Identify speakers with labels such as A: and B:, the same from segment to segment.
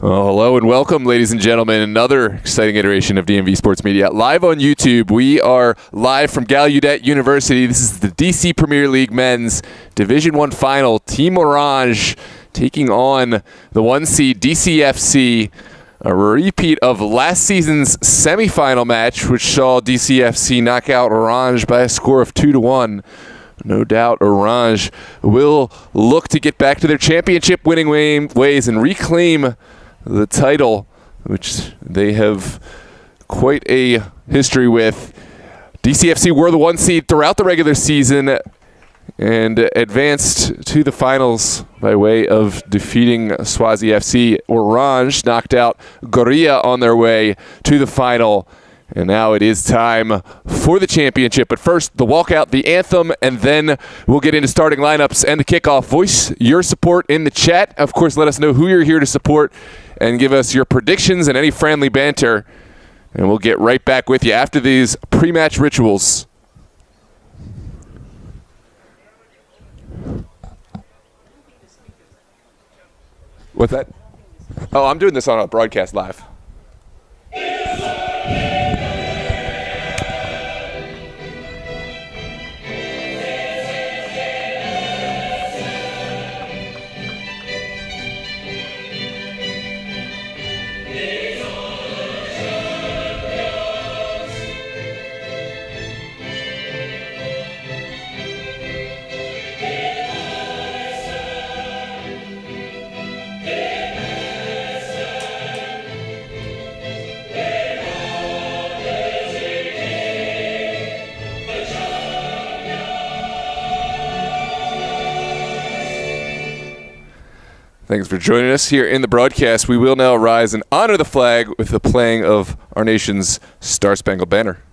A: Well, hello and welcome, ladies and gentlemen. Another exciting iteration of DMV Sports Media. Live on YouTube, we are live from Gallaudet University. This is the DC Premier League Men's Division I Final. Team Oranje taking on the 1 seed DCFC. A repeat of last season's semifinal match, which saw DCFC knock out Oranje by a score of 2-1. No doubt Oranje will look to get back to their championship winning ways and reclaim the title, which they have quite a history with. DCFC were the 1 seed throughout the regular season and advanced to the finals by way of defeating Swazi FC. Oranje knocked out Gorilla on their way to the final. And now it is time for the championship. But first, the walkout, the anthem, and then we'll get into starting lineups and the kickoff. Voice your support in the chat. Of course, let us know who you're here to support and give us your predictions and any friendly banter. And we'll get right back with you after these pre-match rituals. What's that? Oh, I'm doing this on a broadcast live. Thanks for joining us here in the broadcast. We will now rise and honor the flag with the playing of our nation's Star-Spangled Banner.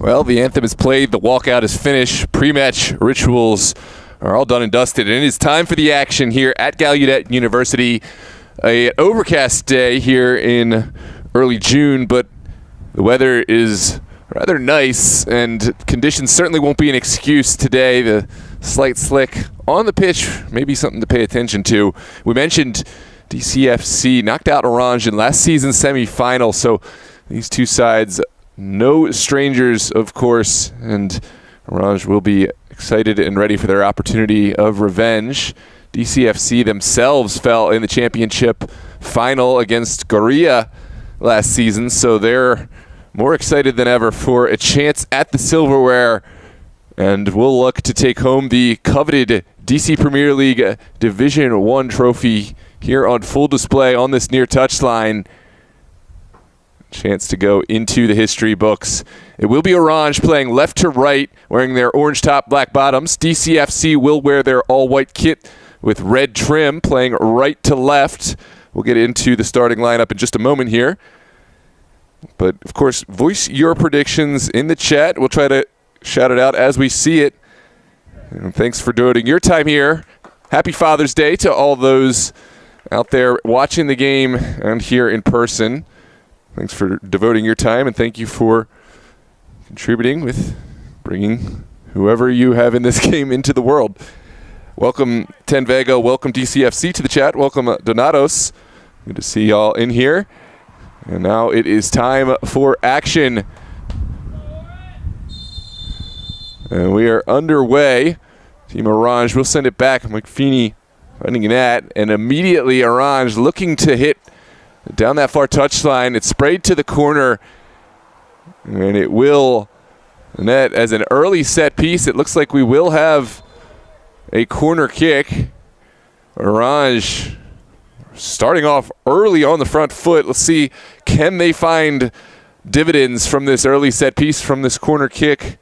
A: Well, the anthem is played, the walkout is finished, pre-match rituals are all done and dusted, and it is time for the action here at Gallaudet University. An overcast day here in early June, but the weather is rather nice, and conditions certainly won't be an excuse today. The slight slick on the pitch may be something to pay attention to. We mentioned DCFC knocked out Oranje in last season's semifinal, so these two sides no strangers, of course, and Oranje will be excited and ready for their opportunity of revenge. DCFC themselves fell in the championship final against Gorilla last season, so they're more excited than ever for a chance at the silverware, and will look to take home the coveted DC Premier League Division I trophy here on full display on this near touchline. Chance to go into the history books. It will be Oranje playing left to right, wearing their orange top, black bottoms. DCFC will wear their all-white kit with red trim, playing right to left. We'll get into the starting lineup in just a moment here. But, of course, voice your predictions in the chat. We'll try to shout it out as we see it. And thanks for devoting your time here. Happy Father's Day to all those out there watching the game and here in person. Thanks for devoting your time, and thank you for contributing with bringing whoever you have in this game into the world. Welcome, Ten Vega. Welcome, DCFC, to the chat. Welcome, Donatos. Good to see y'all in here. And now it is time for action. And we are underway. Team Oranje will send it back. McFeeney finding that. And immediately Oranje looking to hit down that far touchline. It's sprayed to the corner. And it will net as an early set piece. It looks like we will have a corner kick. Oranje starting off early on the front foot. Let's see, can they find dividends from this early set piece, from this corner kick?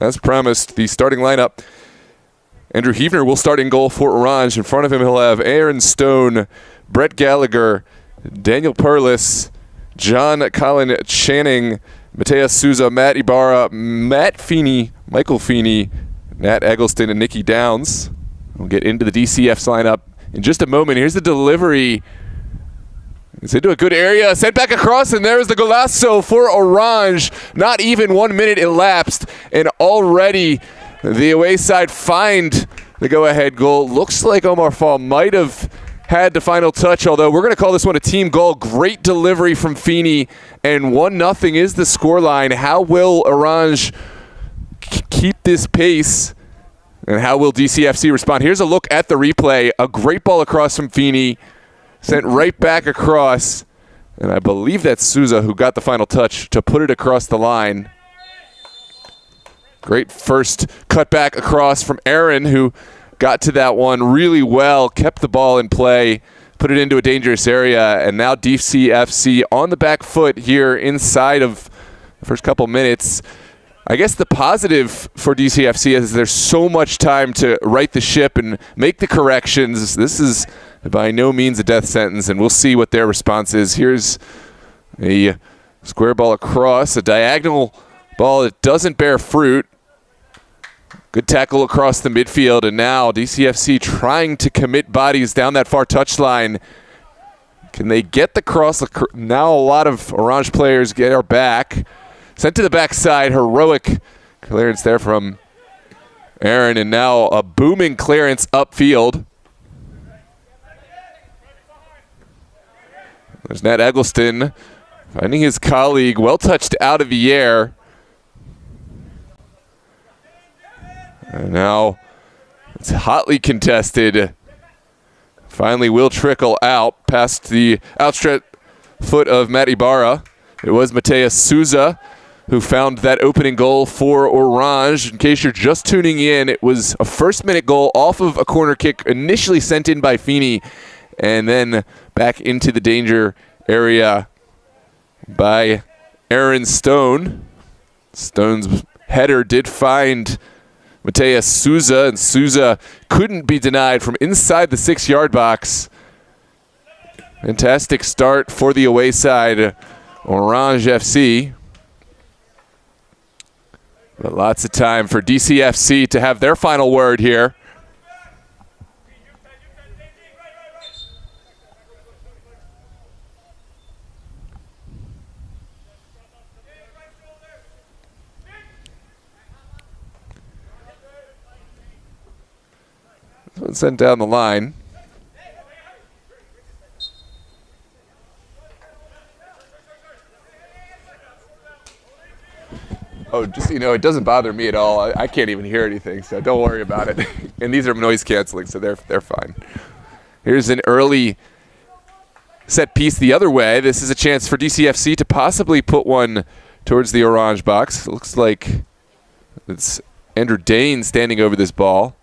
A: As promised, the starting lineup. Andrew Heavner will start in goal for Oranje. In front of him, he'll have Aaron Stone, Brett Gallagher, Daniel Perlis, John Colin Channing, Mateus Souza, Matt Ibarra, Matt Feeney, Michael Feeney, Nat Eggleston, and Nikki Downs. We'll get into the DCF's lineup in just a moment. Here's the delivery. It's into a good area, sent back across, and there's the golazo for Oranje. Not even 1 minute elapsed, and already the away side find the go-ahead goal. Looks like Omar Fall might have had the final touch, although we're going to call this one a team goal. Great delivery from Feeney, and 1-0 is the scoreline. How will Oranje keep this pace, and how will DCFC respond? Here's a look at the replay. A great ball across from Feeney, sent right back across, and I believe that's Souza who got the final touch to put it across the line. Great first cut back across from Aaron, who got to that one really well, kept the ball in play, put it into a dangerous area, and now DCFC on the back foot here inside of the first couple minutes. I guess the positive for DCFC is there's so much time to right the ship and make the corrections. This is by no means a death sentence, and we'll see what their response is. Here's a square ball across, a diagonal ball that doesn't bear fruit. Good tackle across the midfield, and now DCFC trying to commit bodies down that far touchline. Can they get the cross? Now a lot of Oranje players get our back. Sent to the backside, heroic clearance there from Aaron, and now a booming clearance upfield. There's Nat Eggleston finding his colleague, well touched out of the air. And now it's hotly contested. Finally will trickle out past the outstretched foot of Matt Ibarra. It was Mateus Souza who found that opening goal for Oranje. In case you're just tuning in, it was a first-minute goal off of a corner kick initially sent in by Feeney, and then back into the danger area by Aaron Stone. Stone's header did find Mateus Souza, and Souza couldn't be denied from inside the 6-yard box. Fantastic start for the away side, Oranje FC. But lots of time for DCFC to have their final word here. Sent down the line. Oh, just so you know, it doesn't bother me at all. I can't even hear anything, so don't worry about it. And these are noise canceling, so they're fine. Here's an early set piece the other way. This is a chance for DCFC to possibly put one towards the Oranje box. It looks like it's Andrew Dane standing over this ball.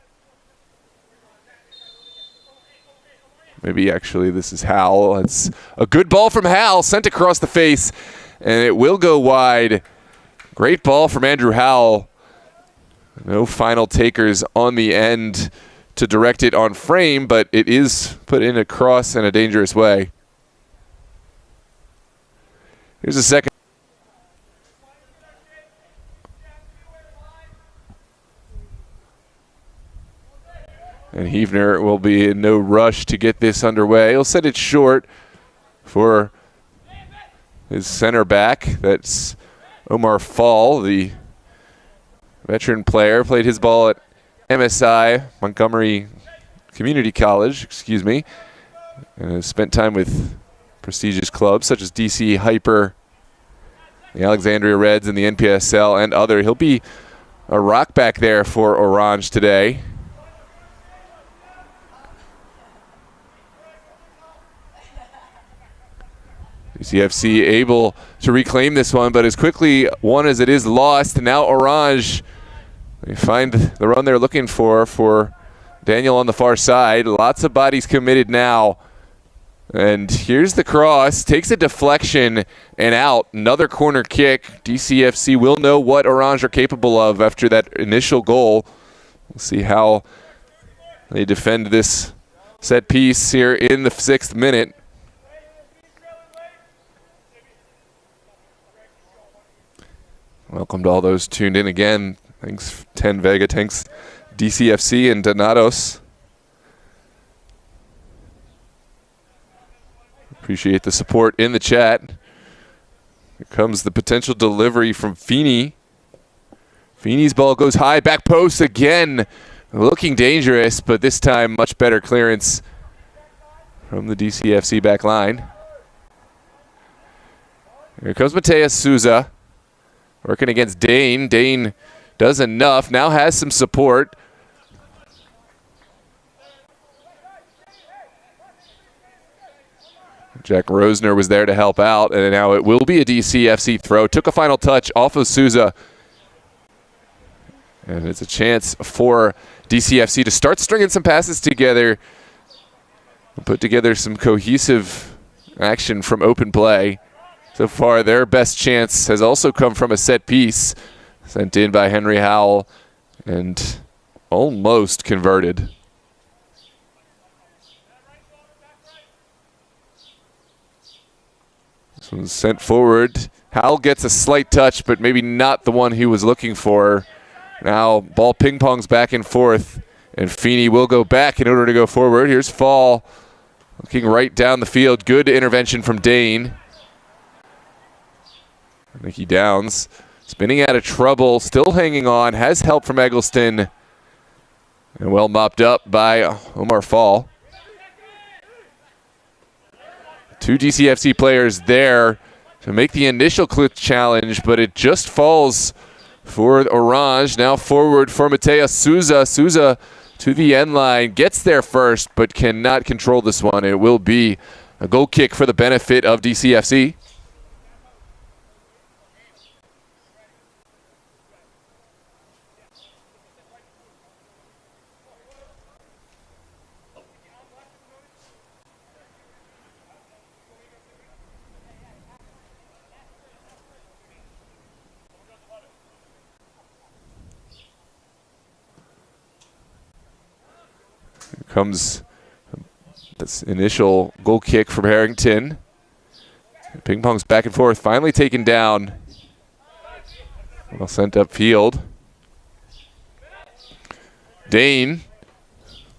A: Maybe actually this is Howell. It's a good ball from Howell, sent across the face, and it will go wide. Great ball from Andrew Howell. No final takers on the end to direct it on frame, but it is put in a cross in a dangerous way. Here's a second. And Heavner will be in no rush to get this underway. He'll set it short for his center back. That's Omar Fall, the veteran player, played his ball at MSI, Montgomery Community College, and has spent time with prestigious clubs such as DC Hyper, the Alexandria Reds, and the NPSL, and other. He'll be a rock back there for Oranje today. DCFC able to reclaim this one, but as quickly won as it is lost. And now Oranje, they find the run they're looking for Daniel on the far side. Lots of bodies committed now. And here's the cross, takes a deflection and out. Another corner kick. DCFC will know what Oranje are capable of after that initial goal. We'll see how they defend this set piece here in the 6th minute. Welcome to all those tuned in again. Thanks, 10 Vega. Thanks, DCFC and Donatos. Appreciate the support in the chat. Here comes the potential delivery from Feeney. Feeney's ball goes high, back post again. Looking dangerous, but this time much better clearance from the DCFC back line. Here comes Mateus Souza. Working against Dane. Dane does enough. Now has some support. Jack Rosner was there to help out, and now it will be a DCFC throw. Took a final touch off of Souza. And it's a chance for DCFC to start stringing some passes together and put together some cohesive action from open play. So far, their best chance has also come from a set piece sent in by Henry Howell and almost converted. This one's sent forward. Howell gets a slight touch, but maybe not the one he was looking for. Now, ball ping-pongs back and forth, and Feeney will go back in order to go forward. Here's Fall looking right down the field. Good intervention from Dane. Nicky Downs spinning out of trouble, still hanging on, has help from Eggleston, and well mopped up by Omar Fall. 2 DCFC players there to make the initial challenge, but it just falls for Oranje. Now forward for Mateus Souza. Souza to the end line, gets there first, but cannot control this one. It will be a goal kick for the benefit of DCFC. Comes this initial goal kick from Harrington. Ping pongs back and forth, finally taken down. Well sent upfield. Dane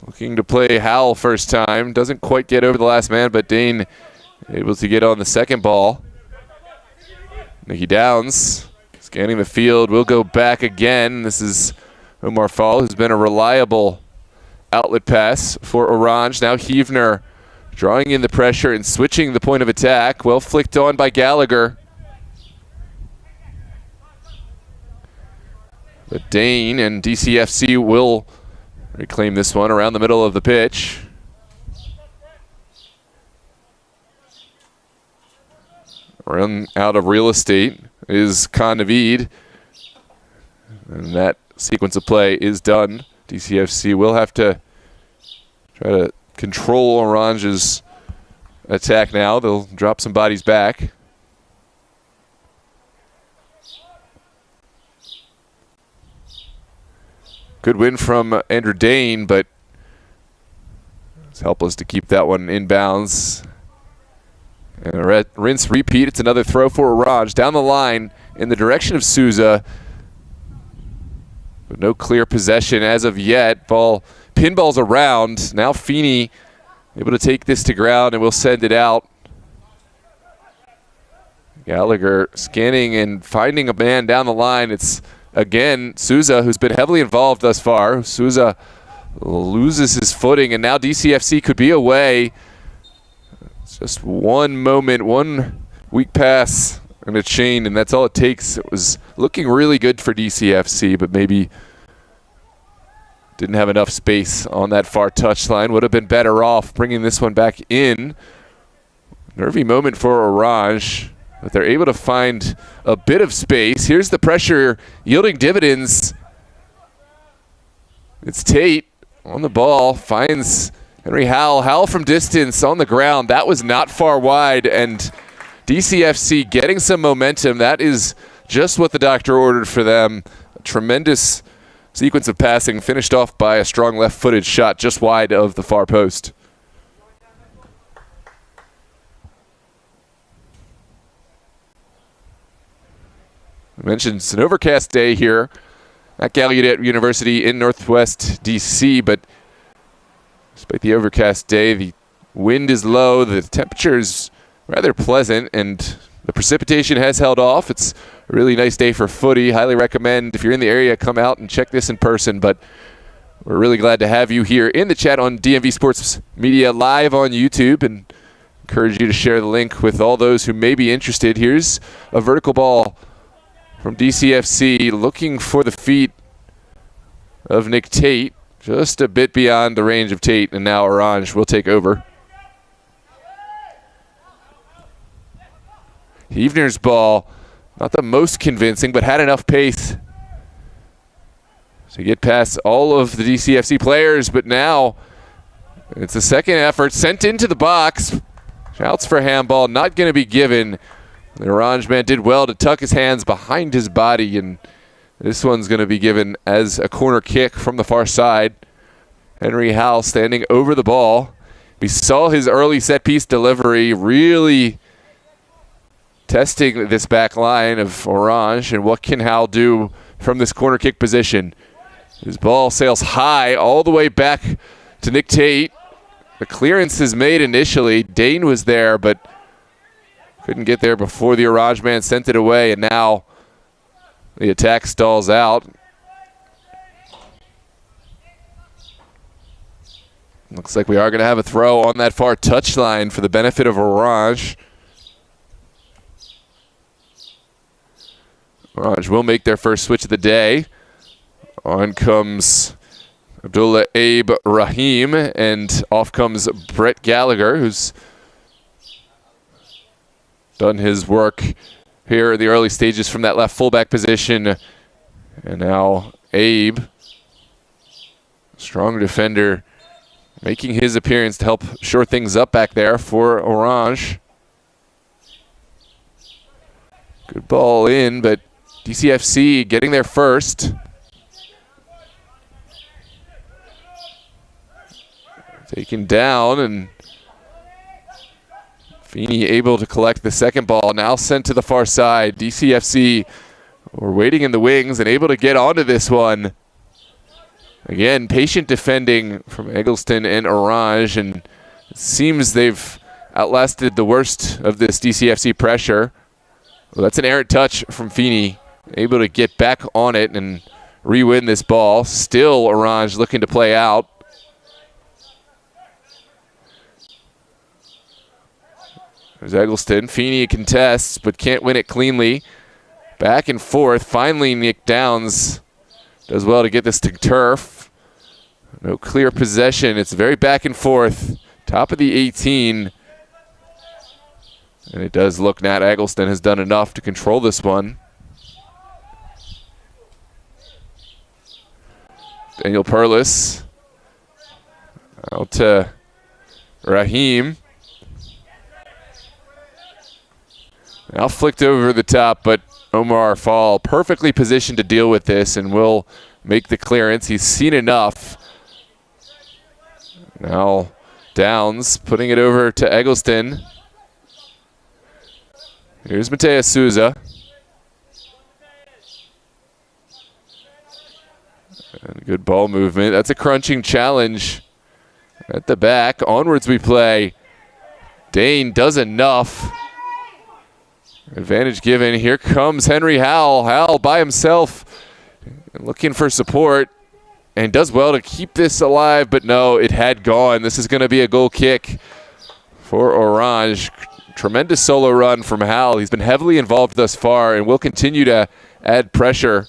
A: looking to play Howell first time. Doesn't quite get over the last man, but Dane able to get on the second ball. Nicky Downs scanning the field, will go back again. This is Omar Fall, who's been a reliable outlet pass for Oranje. Now Heavner drawing in the pressure and switching the point of attack. Well flicked on by Gallagher. But Dane and DCFC will reclaim this one around the middle of the pitch. Run out of real estate is Khan Naveed. And that sequence of play is done. DCFC will have to try to control Orange's attack now. They'll drop some bodies back. Good win from Andrew Dane, but it's helpless to keep that one in bounds. And a rinse repeat. It's another throw for Oranje down the line in the direction of Souza. But no clear possession as of yet. Pinball's around. Now Feeney able to take this to ground, and we'll send it out. Gallagher scanning and finding a man down the line. It's again, Souza, who's been heavily involved thus far. Souza loses his footing, and now DCFC could be away. It's just one moment, one weak pass and a chain, and that's all it takes. It was looking really good for DCFC, but maybe didn't have enough space on that far touchline. Would have been better off bringing this one back in. Nervy moment for Oranje, but they're able to find a bit of space. Here's the pressure yielding dividends. It's Tate on the ball, finds Henry Howell. Howell from distance on the ground. That was not far wide, and DCFC getting some momentum. That is just what the doctor ordered for them. A tremendous sequence of passing, finished off by a strong left-footed shot just wide of the far post. I mentioned it's an overcast day here at Gallaudet University in Northwest DC, but despite the overcast day, the wind is low, the temperature is rather pleasant, and the precipitation has held off. It's a really nice day for footy. Highly recommend, if you're in the area, come out and check this in person, but we're really glad to have you here in the chat on DMV Sports Media live on YouTube, and encourage you to share the link with all those who may be interested. Here's a vertical ball from DCFC, looking for the feet of Nick Tate, just a bit beyond the range of Tate, and now Oranje will take over. Heavner's ball, not the most convincing, but had enough pace to get past all of the DCFC players, but now it's a second effort, sent into the box. Shouts for handball, not going to be given. The Oranje man did well to tuck his hands behind his body, and this one's going to be given as a corner kick from the far side. Henry Howell standing over the ball. We saw his early set-piece delivery, really testing this back line of Oranje, and what can Howell do from this corner kick position? His ball sails high all the way back to Nick Tate. The clearance is made initially. Dane was there, but couldn't get there before the Oranje man sent it away, and now the attack stalls out. Looks like we are going to have a throw on that far touchline for the benefit of Oranje. Oranje will make their first switch of the day. On comes Abdullah Abe Rahim, and off comes Brett Gallagher, who's done his work here in the early stages from that left fullback position. And now Abe, strong defender, making his appearance to help shore things up back there for Oranje. Good ball in, but DCFC getting there first. Taken down, and Feeney able to collect the second ball, now sent to the far side. DCFC were waiting in the wings and able to get onto this one. Again, patient defending from Eggleston and Oranje, and it seems they've outlasted the worst of this DCFC pressure. Well, that's an errant touch from Feeney, able to get back on it and re-win this ball. Still Oranje looking to play out. There's Eggleston. Feeney contests, but can't win it cleanly. Back and forth. Finally, Nick Downs does well to get this to turf. No clear possession. It's very back and forth. Top of the 18. And it does look Nat Eggleston has done enough to control this one. Daniel Perlis out to Rahim. Now flicked over the top, but Omar Fall perfectly positioned to deal with this and will make the clearance. He's seen enough. Now Downs putting it over to Eggleston. Here's Mateus Souza. And good ball movement. That's a crunching challenge at the back. Onwards we play. Dane does enough. Advantage given. Here comes Henry Howell. Howell by himself Looking for support, and does well to keep this alive, but no, it had gone. This is going to be a goal kick for Oranje. Tremendous solo run from Hal. He's been heavily involved thus far and will continue to add pressure.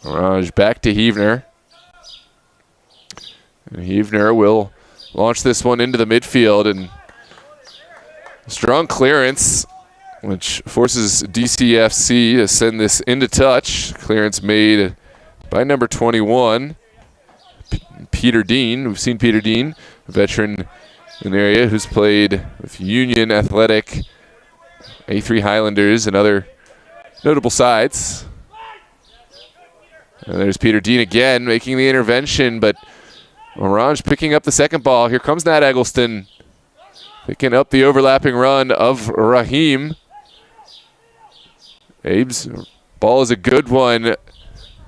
A: Oranje back to Heavner. And Heavner will launch this one into the midfield, and strong clearance, which forces DCFC to send this into touch. Clearance made by number 21, Peter Dean. We've seen Peter Dean, a veteran in the area who's played with Union Athletic, A3 Highlanders, and other notable sides. And there's Peter Dean again making the intervention, but Oranje picking up the second ball. Here comes Nat Eggleston, picking up the overlapping run of Rahim. Abe's ball is a good one.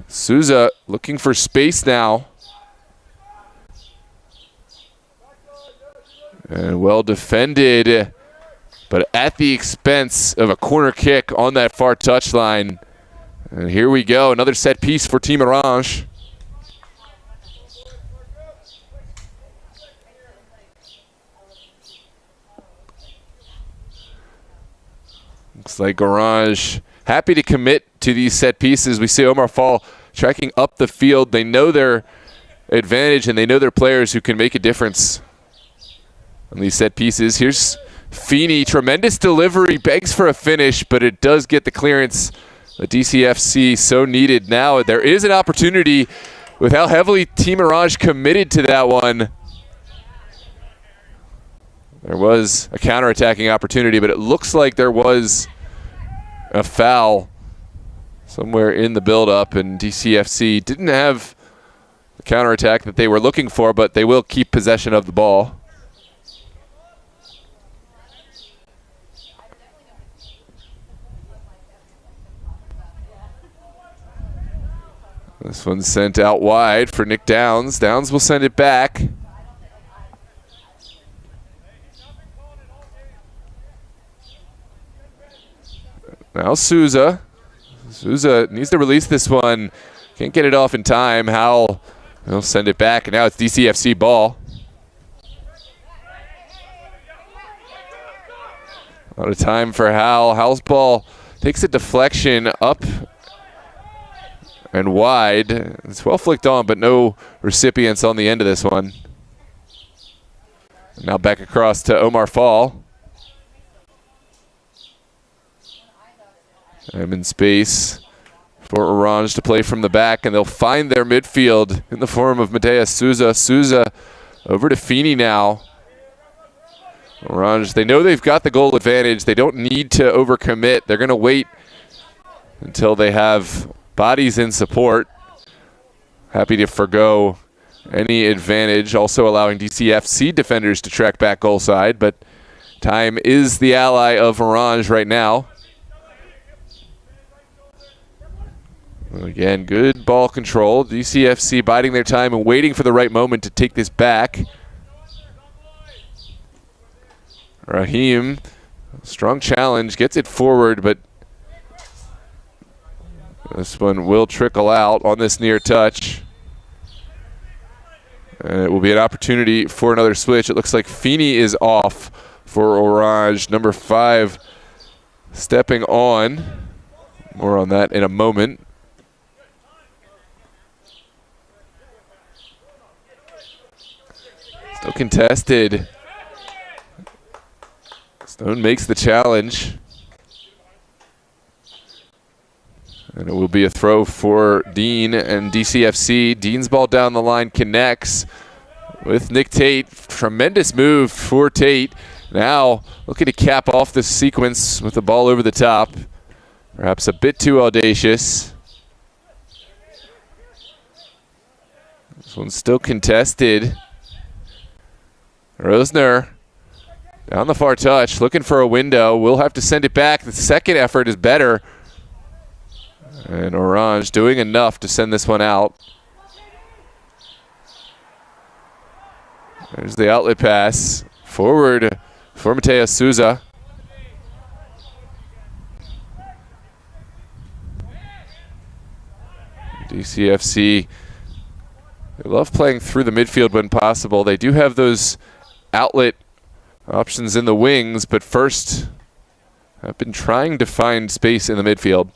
A: Souza looking for space now. And well defended, but at the expense of a corner kick on that far touchline. And here we go, another set piece for Team Oranje. Looks like Oranje happy to commit to these set pieces. We see Omar Fall tracking up the field. They know their advantage and they know their players who can make a difference on these set pieces. Here's Feeney, tremendous delivery, begs for a finish, but it does get the clearance that DCFC so needed. Now there is an opportunity with how heavily Team Oranje committed to that one. There was a counterattacking opportunity, but it looks like there was a foul somewhere in the build-up, and DCFC didn't have the counterattack that they were looking for, but they will keep possession of the ball. This one's sent out wide for Nick Downs. Downs will send it back. Now Souza. Souza needs to release this one. Can't get it off in time. Howell will send it back, and now it's DCFC ball. A lot of time for Howell. Howell's ball takes a deflection up and wide. It's well flicked on, but no recipients on the end of this one. Now back across to Omar Fall. I'm in space for Oranje to play from the back, and they'll find their midfield in the form of Mateus Souza. Souza over to Feeney now. Oranje, they know they've got the goal advantage. They don't need to overcommit. They're going to wait until they have bodies in support. Happy to forgo any advantage, also allowing DCFC defenders to track back goal side, but time is the ally of Oranje right now. Again, good ball control. DCFC biding their time and waiting for the right moment to take this back. Rahim, strong challenge, gets it forward, but this one will trickle out on this near touch. And it will be an opportunity for another switch. It looks like Feeney is off for Oranje. Number 5 stepping on. More on that in a moment. Still contested. Stone makes the challenge. And it will be a throw for Dean and DCFC. Dean's ball down the line connects with Nick Tate. Tremendous move for Tate. Now looking to cap off this sequence with the ball over the top. Perhaps a bit too audacious. This one's still contested. Rosner down the far touch, looking for a window. We'll have to send it back. The second effort is better. And Oranje doing enough to send this one out. There's the outlet pass. Forward for Mateus Souza. DCFC, they love playing through the midfield when possible. They do have those outlet options in the wings, but first have been trying to find space in the midfield.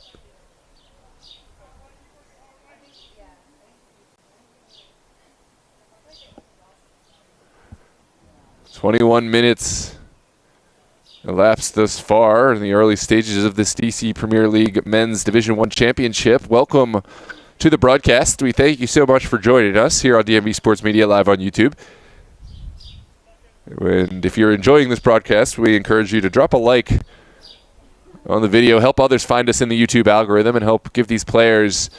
A: 21 minutes elapsed thus far in the early stages of this DC Premier League Men's Division I Championship. Welcome to the broadcast. We thank you so much for joining us here on DMV Sports Media live on YouTube. And if you're enjoying this broadcast, we encourage you to drop a like on the video, help others find us in the YouTube algorithm, and help give these players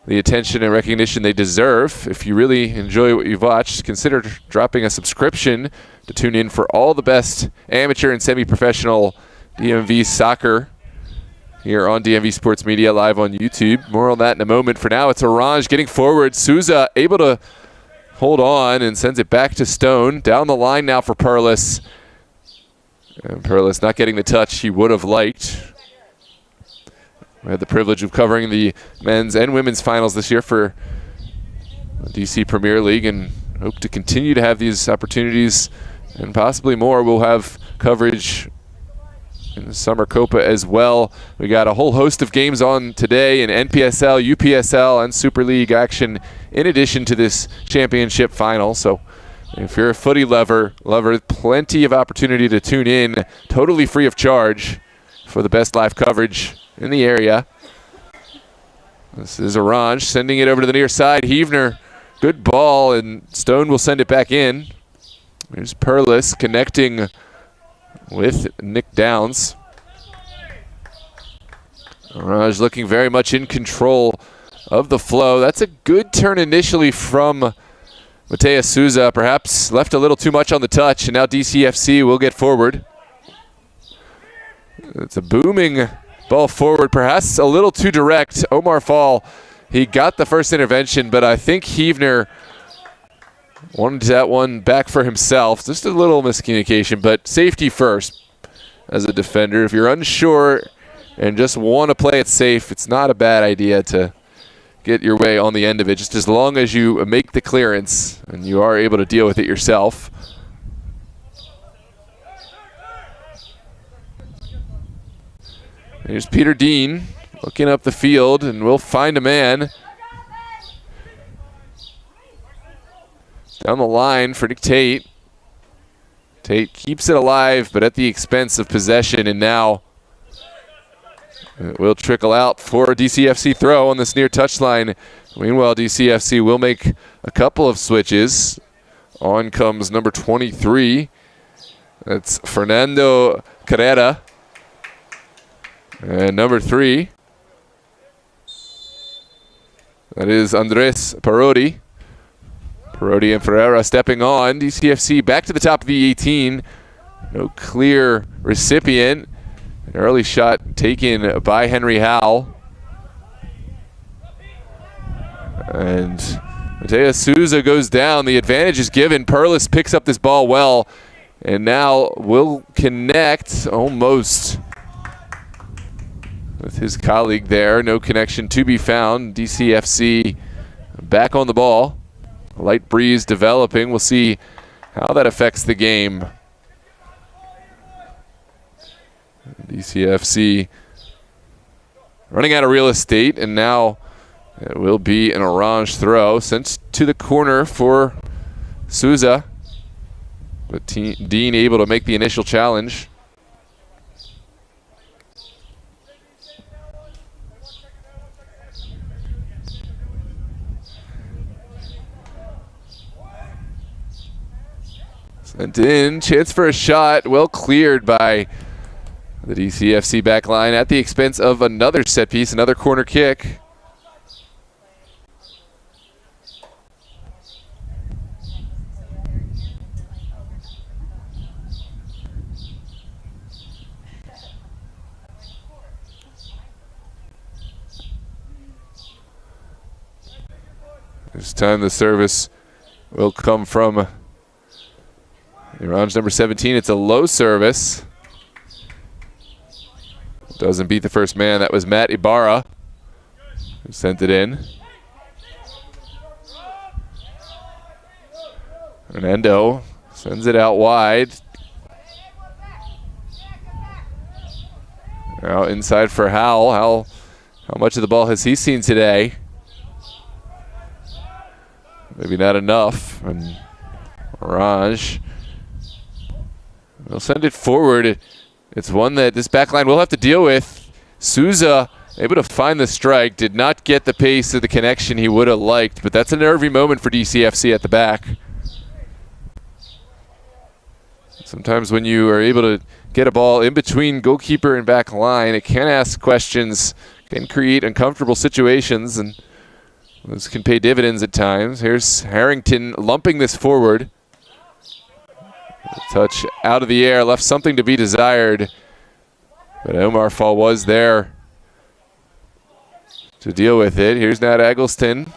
A: the attention and recognition they deserve. If you really enjoy what you've watched, consider dropping a subscription to tune in for all the best amateur and semi-professional DMV soccer here on DMV Sports Media live on YouTube. More on that in a moment. For now, it's Oranje getting forward. Souza able to hold on and sends it back to Stone. Down the line now for Perlis. And Perlis not getting the touch he would have liked. We had the privilege of covering the men's and women's finals this year for the DC Premier League and hope to continue to have these opportunities and possibly more. We'll have coverage in the Summer Copa as well. We got a whole host of games on today in NPSL, UPSL, and Super League action in addition to this championship final. So if you're a footy lover, plenty of opportunity to tune in totally free of charge for the best live coverage in the area. This is Oranje sending it over to the near side. Heavner, good ball, and Stone will send it back in. There's Perlis connecting with Nick Downs. Oranje looking very much in control of the flow. That's a good turn initially from Mateus Souza, perhaps left a little too much on the touch, and now DCFC will get forward. It's a booming ball forward, perhaps a little too direct. Omar Fall, he got the first intervention, but I think Heavner wanted that one back for himself. Just a little miscommunication, but safety first as a defender. If you're unsure and just want to play it safe, it's not a bad idea to get your way on the end of it, just as long as you make the clearance and you are able to deal with it yourself. Here's Peter Dean looking up the field, and we'll find a man. Down the line for Nick Tate. Tate keeps it alive, but at the expense of possession, and now it will trickle out for a DCFC throw on this near touchline. Meanwhile, DCFC will make a couple of switches. On comes number 23. That's Fernando Carrera. And number 3, that is Andres Parodi. Parodi and Ferreira stepping on. DCFC back to the top of the 18. No clear recipient. An early shot taken by Henry Howell. And Mateus Souza goes down. The advantage is given. Perlis picks up this ball well, and now will connect almost with his colleague there. No connection to be found. DCFC back on the ball. A light breeze developing. We'll see how that affects the game. DCFC running out of real estate, and now it will be an Oranje throw sent to the corner for Souza. But Dean able to make the initial challenge. Sent in, chance for a shot, well cleared by the DCFC back line at the expense of another set piece, another corner kick. This time the service will come from Oranje number 17. It's a low service. Doesn't beat the first man. That was Matt Ibarra who sent it in. Hernando sends it out wide. Now inside for Howell. Howell, how much of the ball has he seen today? Maybe not enough. And Oranje will send it forward. It's one that this back line will have to deal with. Souza able to find the strike. Did not get the pace of the connection he would have liked, but that's a nervy moment for DCFC at the back. Sometimes when you are able to get a ball in between goalkeeper and back line, it can ask questions, can create uncomfortable situations, and those can pay dividends at times. Here's Harrington lumping this forward. Touch out of the air, left something to be desired, but Omar Fall was there to deal with it. Here's Nat Eggleston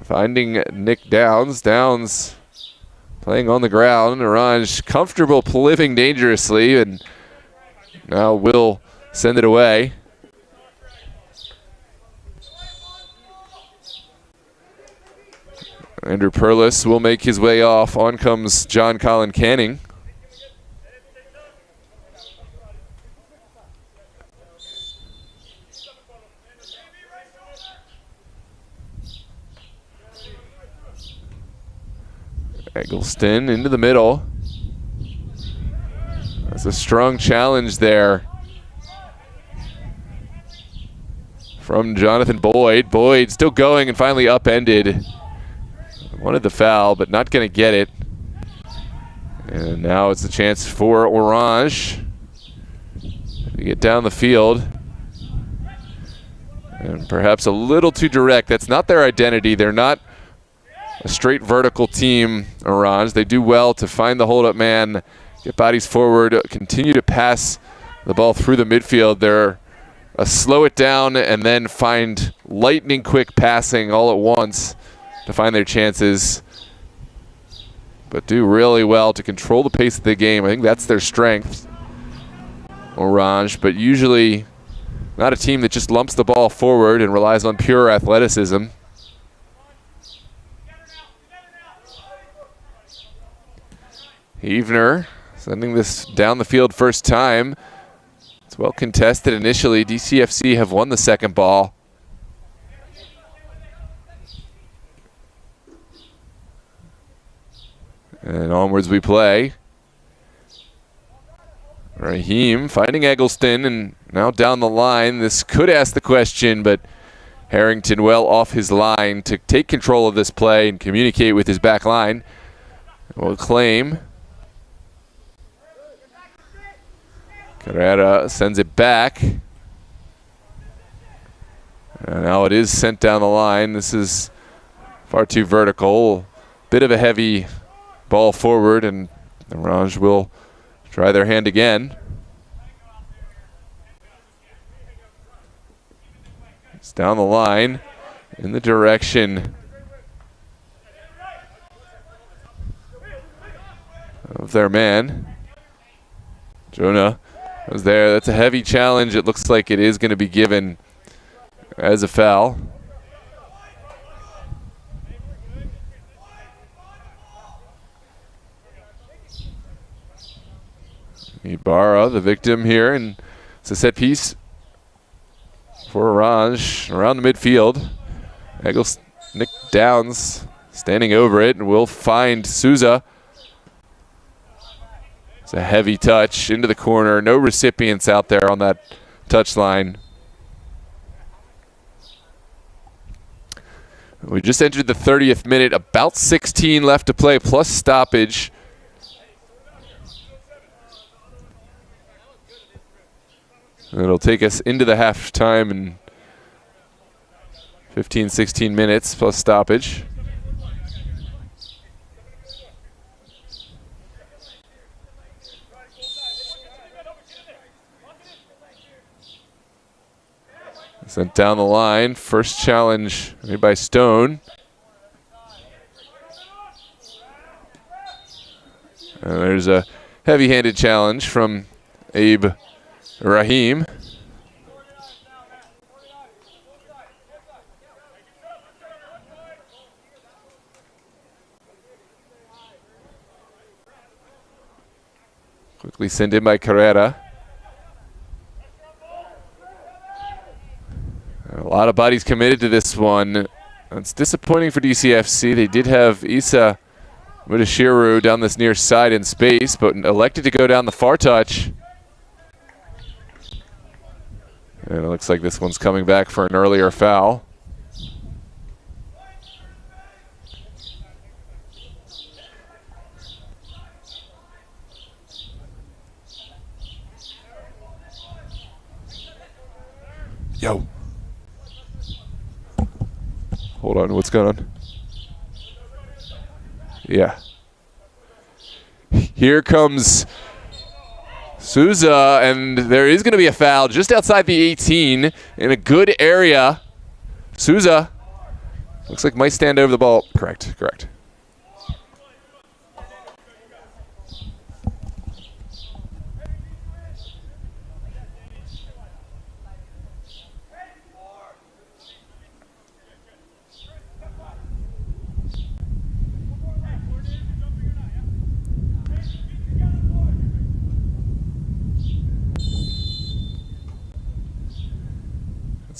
A: finding Nick Downs. Downs playing on the ground. Oranje comfortable living dangerously, and now will send it away. Andrew Perlis will make his way off. On comes John Colin Canning. Eggleston into the middle. That's a strong challenge there from Jonathan Boyd. Boyd still going and finally upended. Wanted the foul, but not going to get it. And now it's a chance for Oranje to get down the field. And perhaps a little too direct. That's not their identity. They're not a straight vertical team, Oranje. They do well to find the hold-up man, get bodies forward, continue to pass the ball through the midfield. They're a slow it down and then find lightning quick passing all at once to find their chances, but do really well to control the pace of the game. I think that's their strength, Oranje, but usually not a team that just lumps the ball forward and relies on pure athleticism. Heavner sending this down the field first time. It's well contested initially. DCFC have won the second ball. And onwards we play. Raheem finding Eggleston, and now down the line. This could ask the question, but Harrington well off his line to take control of this play and communicate with his back line. Will claim. Carrera sends it back. And now it is sent down the line. This is far too vertical. Bit of a heavy ball forward, and Oranje will try their hand again. It's down the line in the direction of their man. Jonah was there. That's a heavy challenge. It looks like it is going to be given as a foul. Ibarra, the victim here, and it's a set piece for Oranje around the midfield. Nick Downs standing over it, and will find Souza. It's a heavy touch into the corner. No recipients out there on that touch line. We just entered the 30th minute, about 16 left to play, plus stoppage. It'll take us into the halftime in 15, 16 minutes plus stoppage. Sent down the line. First challenge made by Stone. And there's a heavy-handed challenge from Abe Rahim. Quickly sent in by Carrera. A lot of bodies committed to this one. It's disappointing for DCFC. They did have Isa Mudashiru down this near side in space, but elected to go down the far touch. And it looks like this one's coming back for an earlier foul. Yo. Hold on, what's going on? Yeah. Here comes Souza, and there is going to be a foul just outside the 18 in a good area. Souza looks like might stand over the ball. Correct.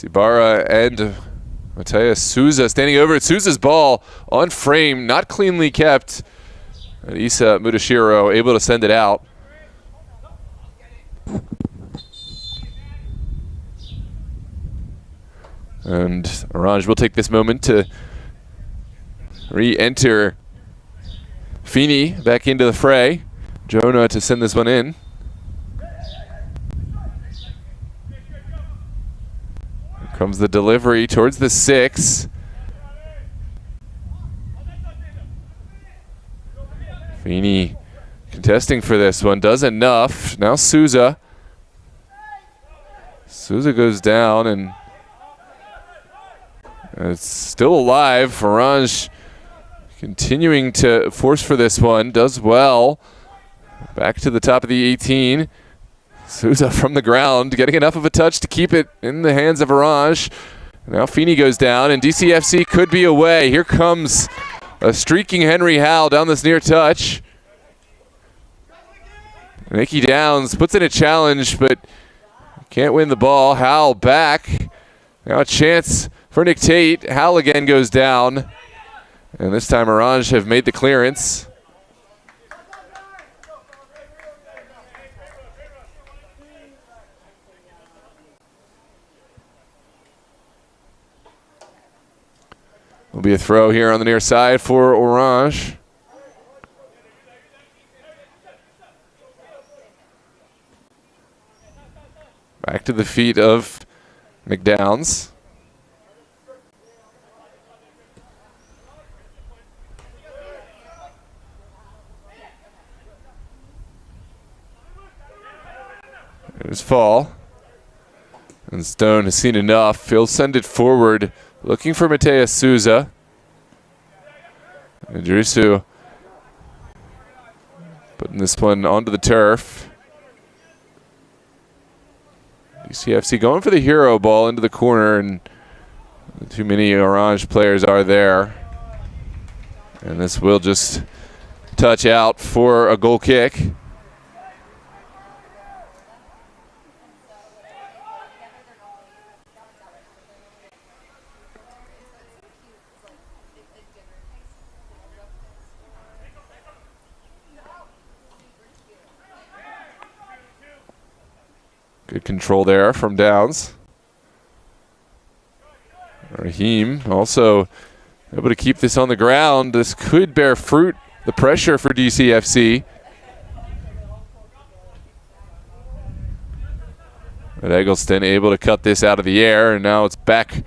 A: Ibarra and Mateus Souza standing over it. Souza's ball on frame, not cleanly kept. And Isa Mudashiro able to send it out. And Oranje will take this moment to re-enter Feeney back into the fray. Jonah to send this one in. Comes the delivery towards the 6. Feeney contesting for this one, does enough. Now Souza. Souza goes down and it's still alive. Oranje continuing to force for this one, does well. Back to the top of the 18. Souza from the ground, getting enough of a touch to keep it in the hands of Oranje. Now Feeney goes down, and DCFC could be away. Here comes a streaking Henry Howell down this near touch. Nicky Downs puts in a challenge, but can't win the ball. Howell back. Now a chance for Nick Tate. Howell again goes down. And this time Oranje have made the clearance. Will be a throw here on the near side for Oranje. Back to the feet of McDowns. There's fall. And Stone has seen enough. He'll send it forward. Looking for Mateus Souza. Idrisu putting this one onto the turf. DCFC going for the hero ball into the corner, and too many Oranje players are there. And this will just touch out for a goal kick. Good control there from Downs. Raheem also able to keep this on the ground. This could bear fruit, the pressure for DCFC. But Eggleston able to cut this out of the air, and now it's back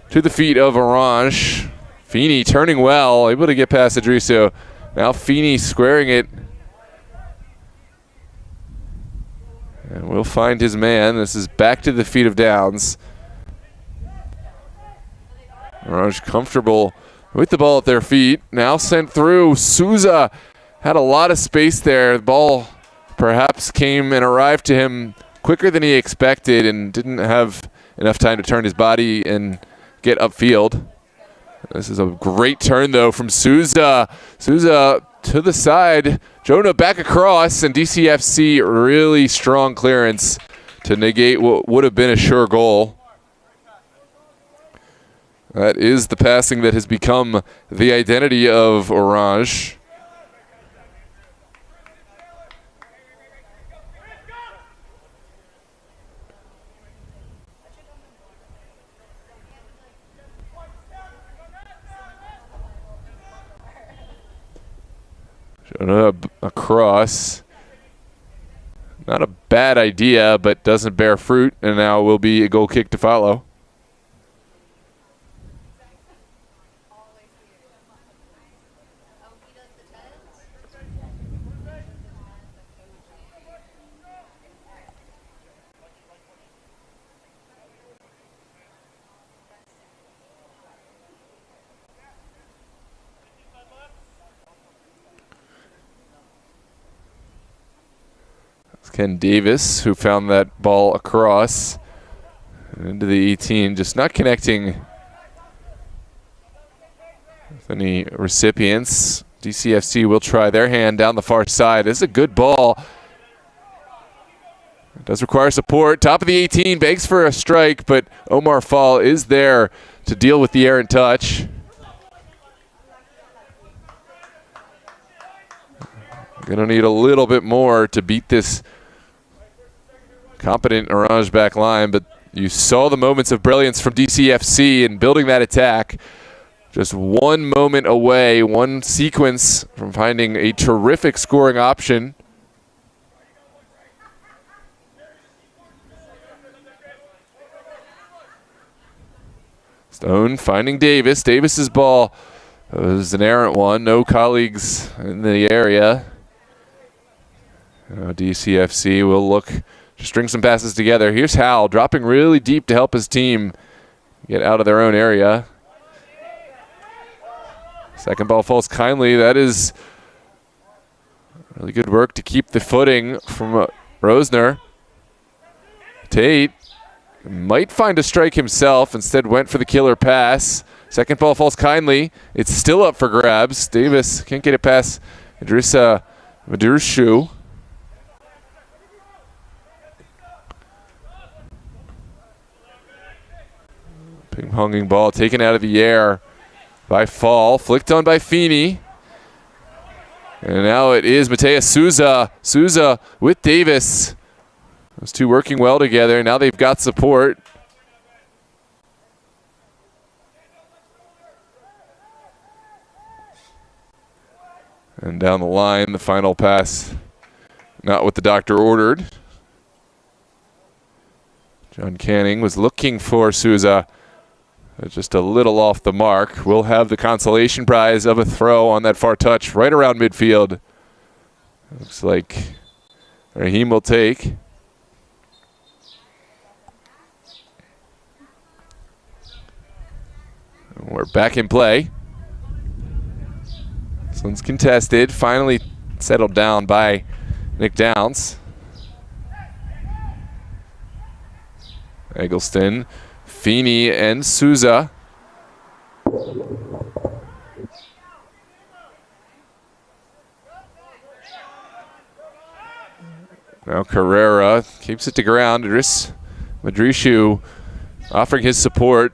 A: to the feet of Oranje. Feeney turning well, able to get past Idrisu. Now Feeney squaring it. And we'll find his man. This is back to the feet of Downs. Oranje comfortable with the ball at their feet. Now sent through. Souza had a lot of space there. The ball perhaps came and arrived to him quicker than he expected and didn't have enough time to turn his body and get upfield. This is a great turn, though, from Souza. Souza to the side. Jonah back across, and DCFC really strong clearance to negate what would have been a sure goal. That is the passing that has become the identity of Oranje. Jonah across. Not a bad idea, but doesn't bear fruit, and now will be a goal kick to follow. Ken Davis, who found that ball across into the 18, just not connecting with any recipients. DCFC will try their hand down the far side. This is a good ball. It does require support. Top of the 18, begs for a strike, but Omar Fall is there to deal with the errant touch. Gonna need a little bit more to beat this competent Oranje back line, but you saw the moments of brilliance from DCFC in building that attack. Just one moment away, one sequence from finding a terrific scoring option. Stone finding Davis. Davis's ball was an errant one. No colleagues in the area. DCFC will look to string some passes together. Here's Hal dropping really deep to help his team get out of their own area. Second ball falls kindly. That is really good work to keep the footing from Rosner. Tate might find a strike himself. Instead went for the killer pass. Second ball falls kindly. It's still up for grabs. Davis can't get it past Idrissa Madurshu. Ping-ponging ball taken out of the air by Fall. Flicked on by Feeney. And now it is Mateus Souza. Souza with Davis. Those two working well together. Now they've got support. And down the line, the final pass, not what the doctor ordered. John Canning was looking for Souza. Just a little off the mark. We'll have the consolation prize of a throw on that far touch right around midfield. Looks like Raheem will take. We're back in play. This one's contested. Finally settled down by Nick Downs. Eggleston, Feeney, and Souza. Now Carrera keeps it to ground. Idris Madrishu offering his support.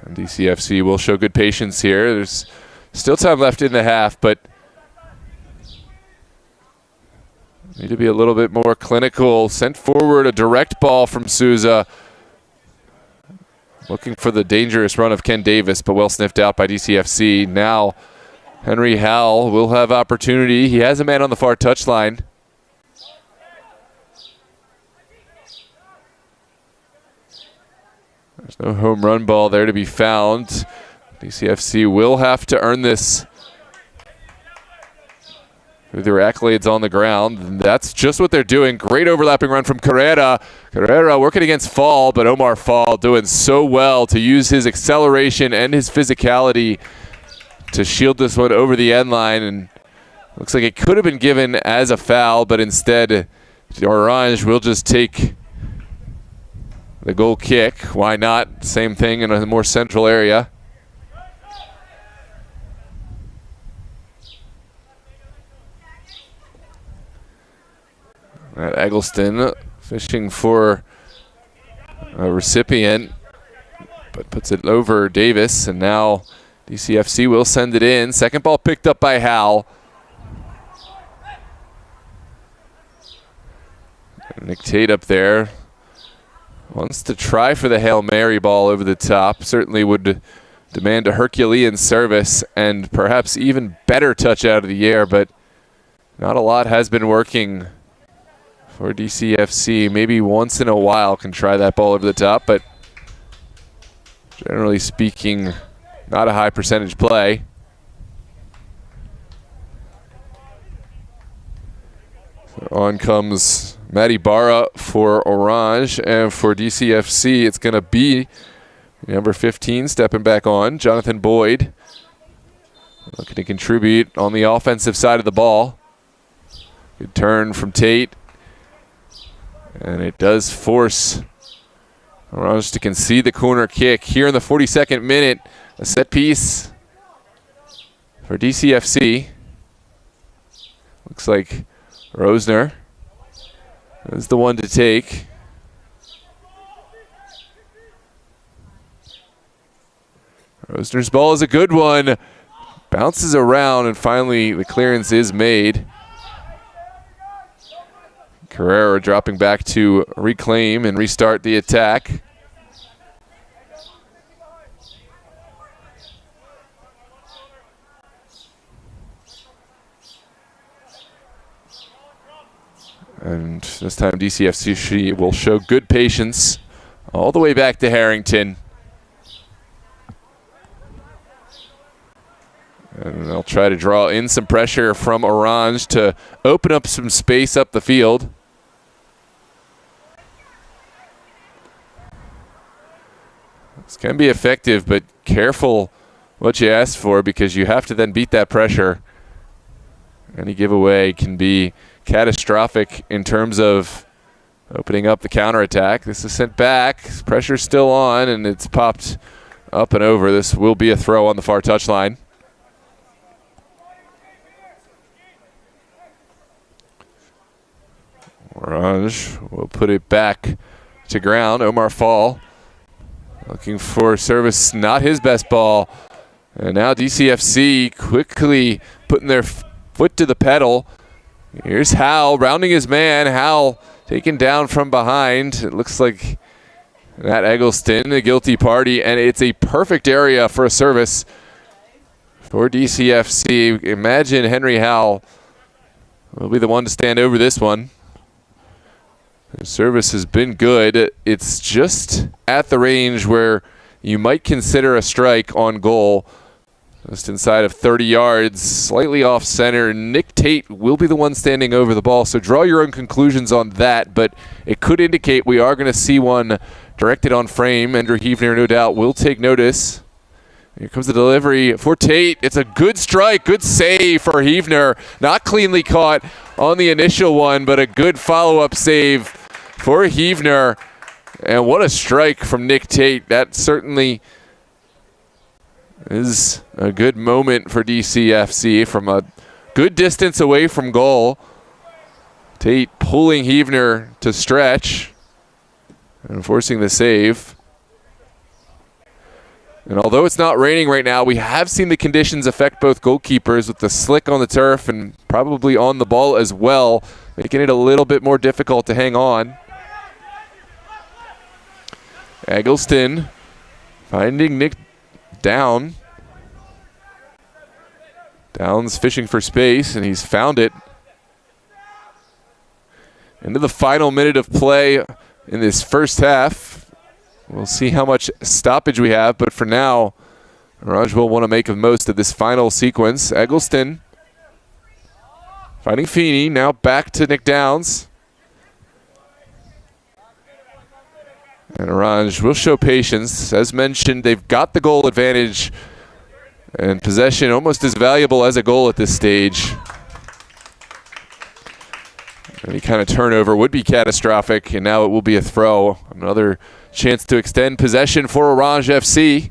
A: And DCFC will show good patience here. There's still time left in the half, but need to be a little bit more clinical. Sent forward a direct ball from Souza. Looking for the dangerous run of Ken Davis, but well sniffed out by DCFC. Now Henry Howell will have opportunity. He has a man on the far touchline. There's no home run ball there to be found. DCFC will have to earn this with their accolades on the ground. And that's just what they're doing. Great overlapping run from Carrera. Carrera working against Fall, but Omar Fall doing so well to use his acceleration and his physicality to shield this one over the end line. And looks like it could have been given as a foul, but instead Oranje will just take the goal kick. Why not? Same thing in a more central area. Eggleston fishing for a recipient, but puts it over Davis, and now DCFC will send it in. Second ball picked up by Howell. Nick Tate up there wants to try for the Hail Mary ball over the top. Certainly would demand a Herculean service and perhaps even better touch out of the air, but not a lot has been working for DCFC. Maybe once in a while can try that ball over the top, but generally speaking, not a high percentage play. So on comes Matty Barra for Oranje, and for DCFC, it's going to be number 15 stepping back on, Jonathan Boyd, looking to contribute on the offensive side of the ball. Good turn from Tate, and it does force Oranje to concede the corner kick here in the 42nd minute. A set piece for DCFC. Looks like Rosner is the one to take. Rosner's ball is a good one. Bounces around, and finally the clearance is made. Carrera dropping back to reclaim and restart the attack. And this time DCFC will show good patience all the way back to Harrington. And they'll try to draw in some pressure from Oranje to open up some space up the field. This can be effective, but careful what you ask for, because you have to then beat that pressure. Any giveaway can be catastrophic in terms of opening up the counterattack. This is sent back. Pressure's still on, and it's popped up and over. This will be a throw on the far touchline. Oranje will put it back to ground. Omar Fall looking for service, not his best ball. And now DCFC quickly putting their foot to the pedal. Here's Howell rounding his man. Howell taken down from behind. It looks like Matt Eggleston, the guilty party, and it's a perfect area for a service for DCFC. Imagine Henry Howell will be the one to stand over this one. The service has been good. It's just at the range where you might consider a strike on goal. Just inside of 30 yards, slightly off center. Nick Tate will be the one standing over the ball, so draw your own conclusions on that, but it could indicate we are going to see one directed on frame. Andrew Heavner, no doubt, will take notice. Here comes the delivery for Tate. It's a good strike, good save for Heavner. Not cleanly caught on the initial one, but a good follow-up save for Heavner. And what a strike from Nick Tate. That certainly is a good moment for DCFC from a good distance away from goal. Tate pulling Heavner to stretch and forcing the save. And although it's not raining right now, we have seen the conditions affect both goalkeepers with the slick on the turf and probably on the ball as well, making it a little bit more difficult to hang on. Eggleston finding Nick Down. Down's fishing for space, and he's found it. Into the final minute of play in this first half. We'll see how much stoppage we have, but for now, Oranje will want to make the most of this final sequence. Eggleston finding Feeney, now back to Nick Downs. And Oranje will show patience. As mentioned, they've got the goal advantage, and possession almost as valuable as a goal at this stage. Any kind of turnover would be catastrophic, and now it will be a throw. Another Chance to extend possession for Oranje FC.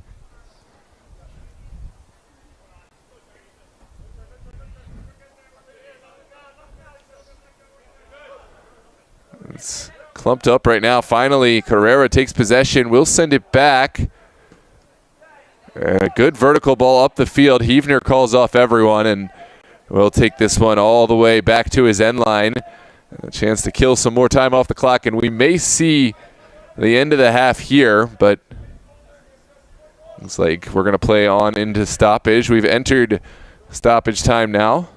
A: It's clumped up right now. Finally, Carrera takes possession. We'll send it back. A good vertical ball up the field. Heavner calls off everyone, and we'll take this one all the way back to his end line. A chance to kill some more time off the clock, and we may see the end of the half here, but looks like we're going to play on into stoppage. We've entered stoppage time now.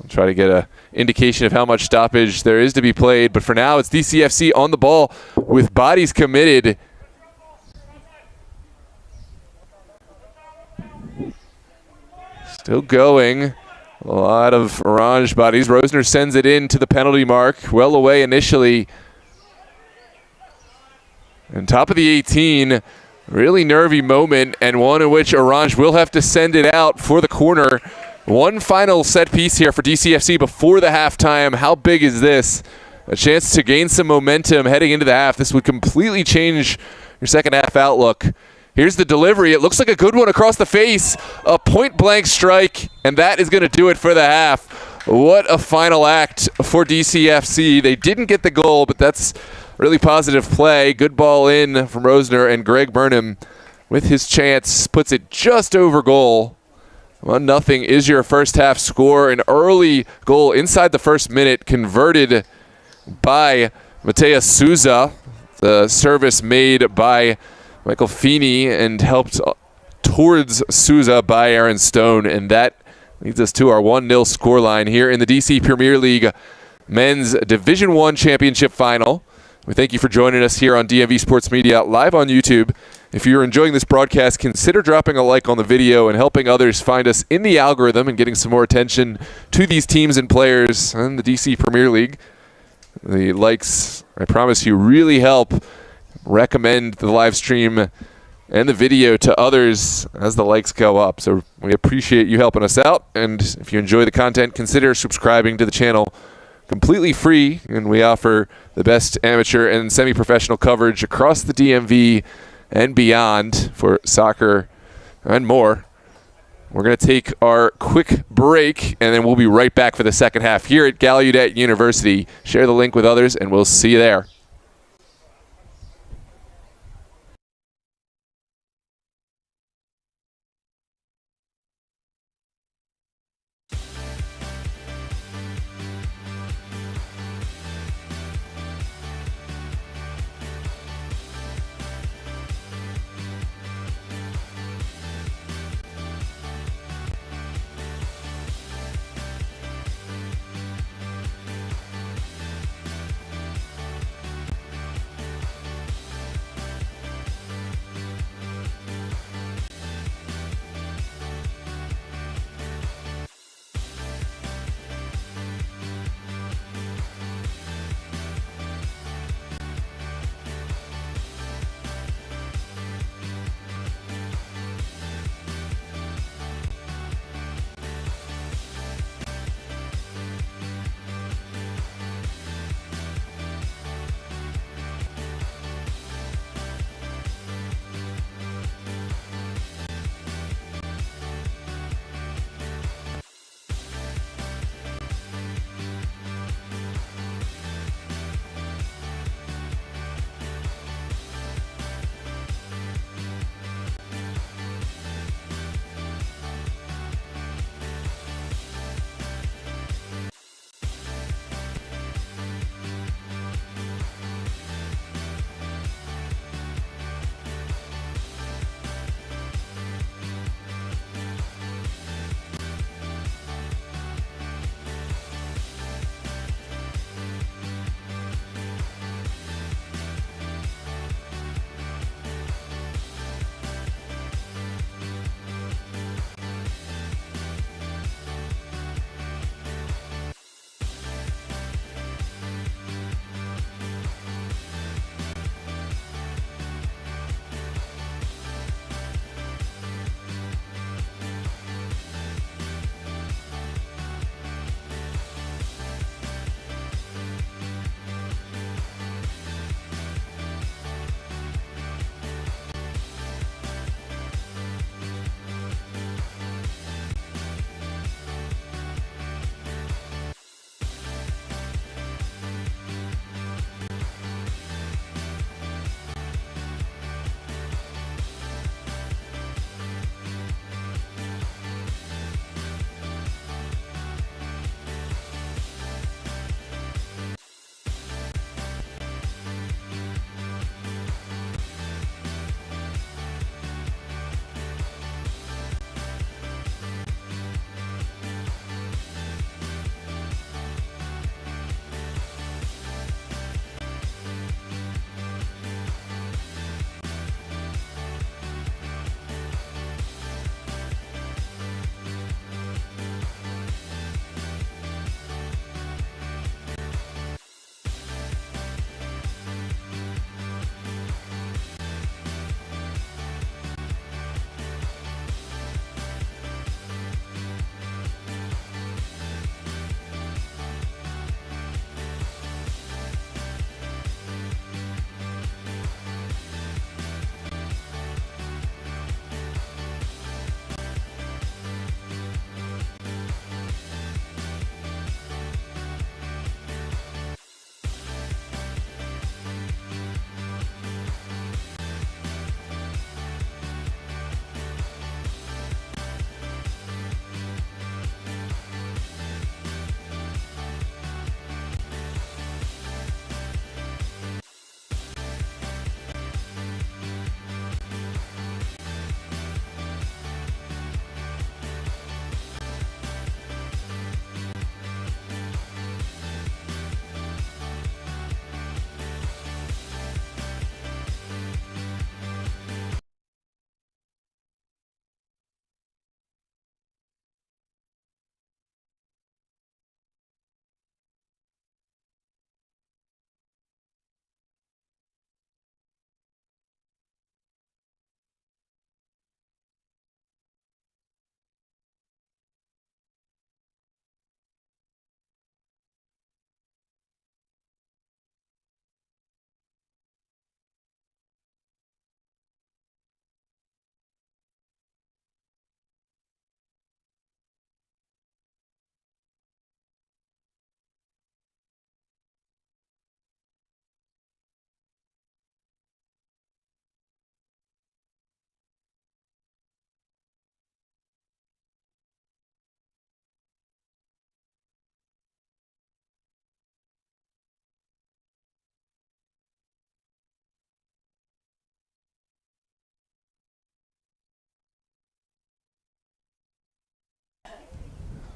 A: I'll try to get an indication of how much stoppage there is to be played, but for now it's DCFC on the ball with bodies committed. Still going. A lot of Oranje bodies. Rosner sends it in to the penalty mark. Well away initially. And top of the 18. Really nervy moment, and one in which Oranje will have to send it out for the corner. One final set piece here for DCFC before the halftime. How big is this? A chance to gain some momentum heading into the half. This would completely change your second half outlook. Here's the delivery. It looks like a good one across the face. A point-blank strike, and that is going to do it for the half. What a final act for DCFC. They didn't get the goal, but that's really positive play. Good ball in from Rosner, and Greg Burnham with his chance puts it just over goal. 1-0 is your first half score. An early goal inside the first minute converted by Mateus Souza. The service made by Michael Feeney and helped towards Souza by Aaron Stone, and that leads us to our 1-0 scoreline here in the DC Premier League Men's Division I Championship Final. We thank you for joining us here on DMV Sports Media live on YouTube. If you're enjoying this broadcast, consider dropping a like on the video and helping others find us in the algorithm and getting some more attention to these teams and players in the DC Premier League. The likes, I promise you, really help recommend the live stream and the video to others as the likes go up. So we appreciate you helping us out. And if you enjoy the content, consider subscribing to the channel. Completely free, and we offer the best amateur and semi-professional coverage across the DMV and beyond for soccer and more. We're going to take our quick break, and then we'll be right back for the second half here at Gallaudet University. Share the link with others, and we'll see you there.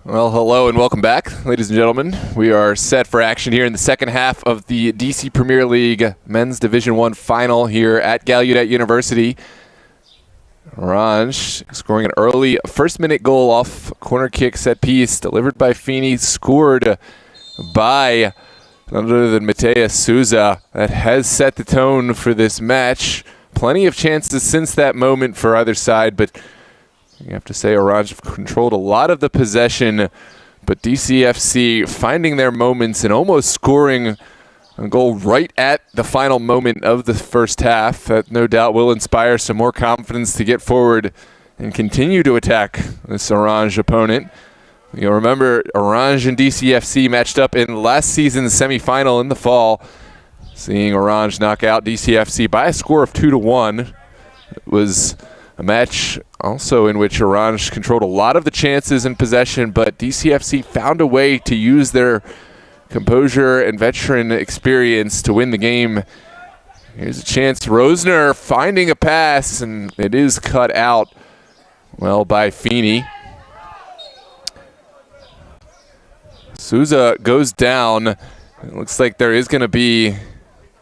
A: Well, hello and welcome back, ladies and gentlemen. We are set for action here in the second half of the DC Premier League Men's Division I Final here at Gallaudet University. Oranje scoring an early first-minute goal off corner kick set piece delivered by Feeney, scored by none other than Mateus Souza. That has set the tone for this match. Plenty of chances since that moment for either side, but you have to say Oranje have controlled a lot of the possession, but DCFC finding their moments and almost scoring a goal right at the final moment of the first half. That no doubt will inspire some more confidence to get forward and continue to attack this Oranje opponent. You'll remember Oranje and DCFC matched up in last season's semifinal in the fall, seeing Oranje knock out DCFC by a score of 2-1. It was a match also in which Oranje controlled a lot of the chances in possession, but DCFC found a way to use their composure and veteran experience to win the game. Here's a chance. Rosner finding a pass, and it is cut out well by Feeney. Souza goes down. It looks like there is going to be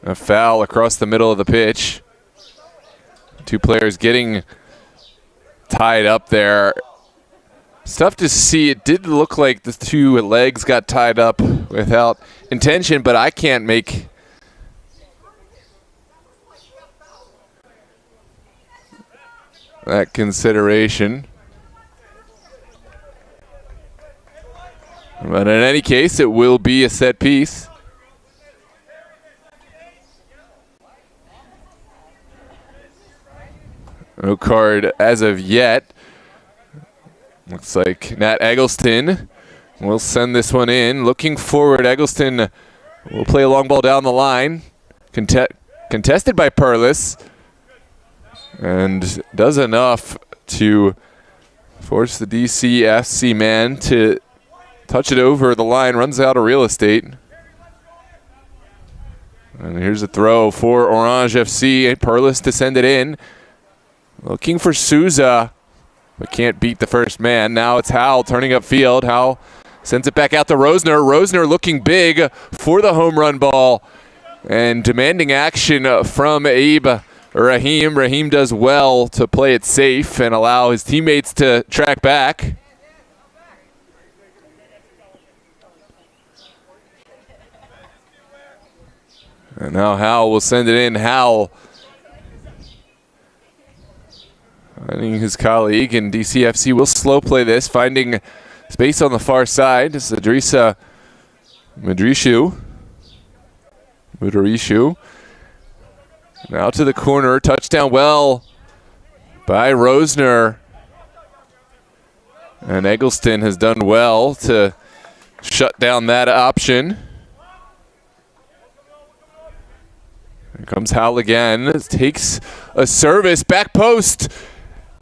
A: a foul across the middle of the pitch. Two players getting tied up there. It's tough to see. It did look like the two legs got tied up without intention, but I can't make that consideration. But in any case, it will be a set piece. No card as of yet. Looks like Nat Eggleston will send this one in. Looking forward, Eggleston will play a long ball down the line. Contested by Perlis. And does enough to force the DCFC man to touch it over the line. Runs out of real estate. And here's a throw for Oranje FC. Perlis to send it in. Looking for Souza, but can't beat the first man. Now it's Howell turning upfield. Howell sends it back out to Rosner. Rosner looking big for the home run ball and demanding action from Abe Rahim. Rahim does well to play it safe and allow his teammates to track back. And now Howell will send it in. Howell finding his colleague, and DCFC will slow play this, finding space on the far side. This is Idrissa Mudarishu. Now to the corner, touchdown well by Rosner. And Eggleston has done well to shut down that option. Here comes Howell again. Takes a service, back post.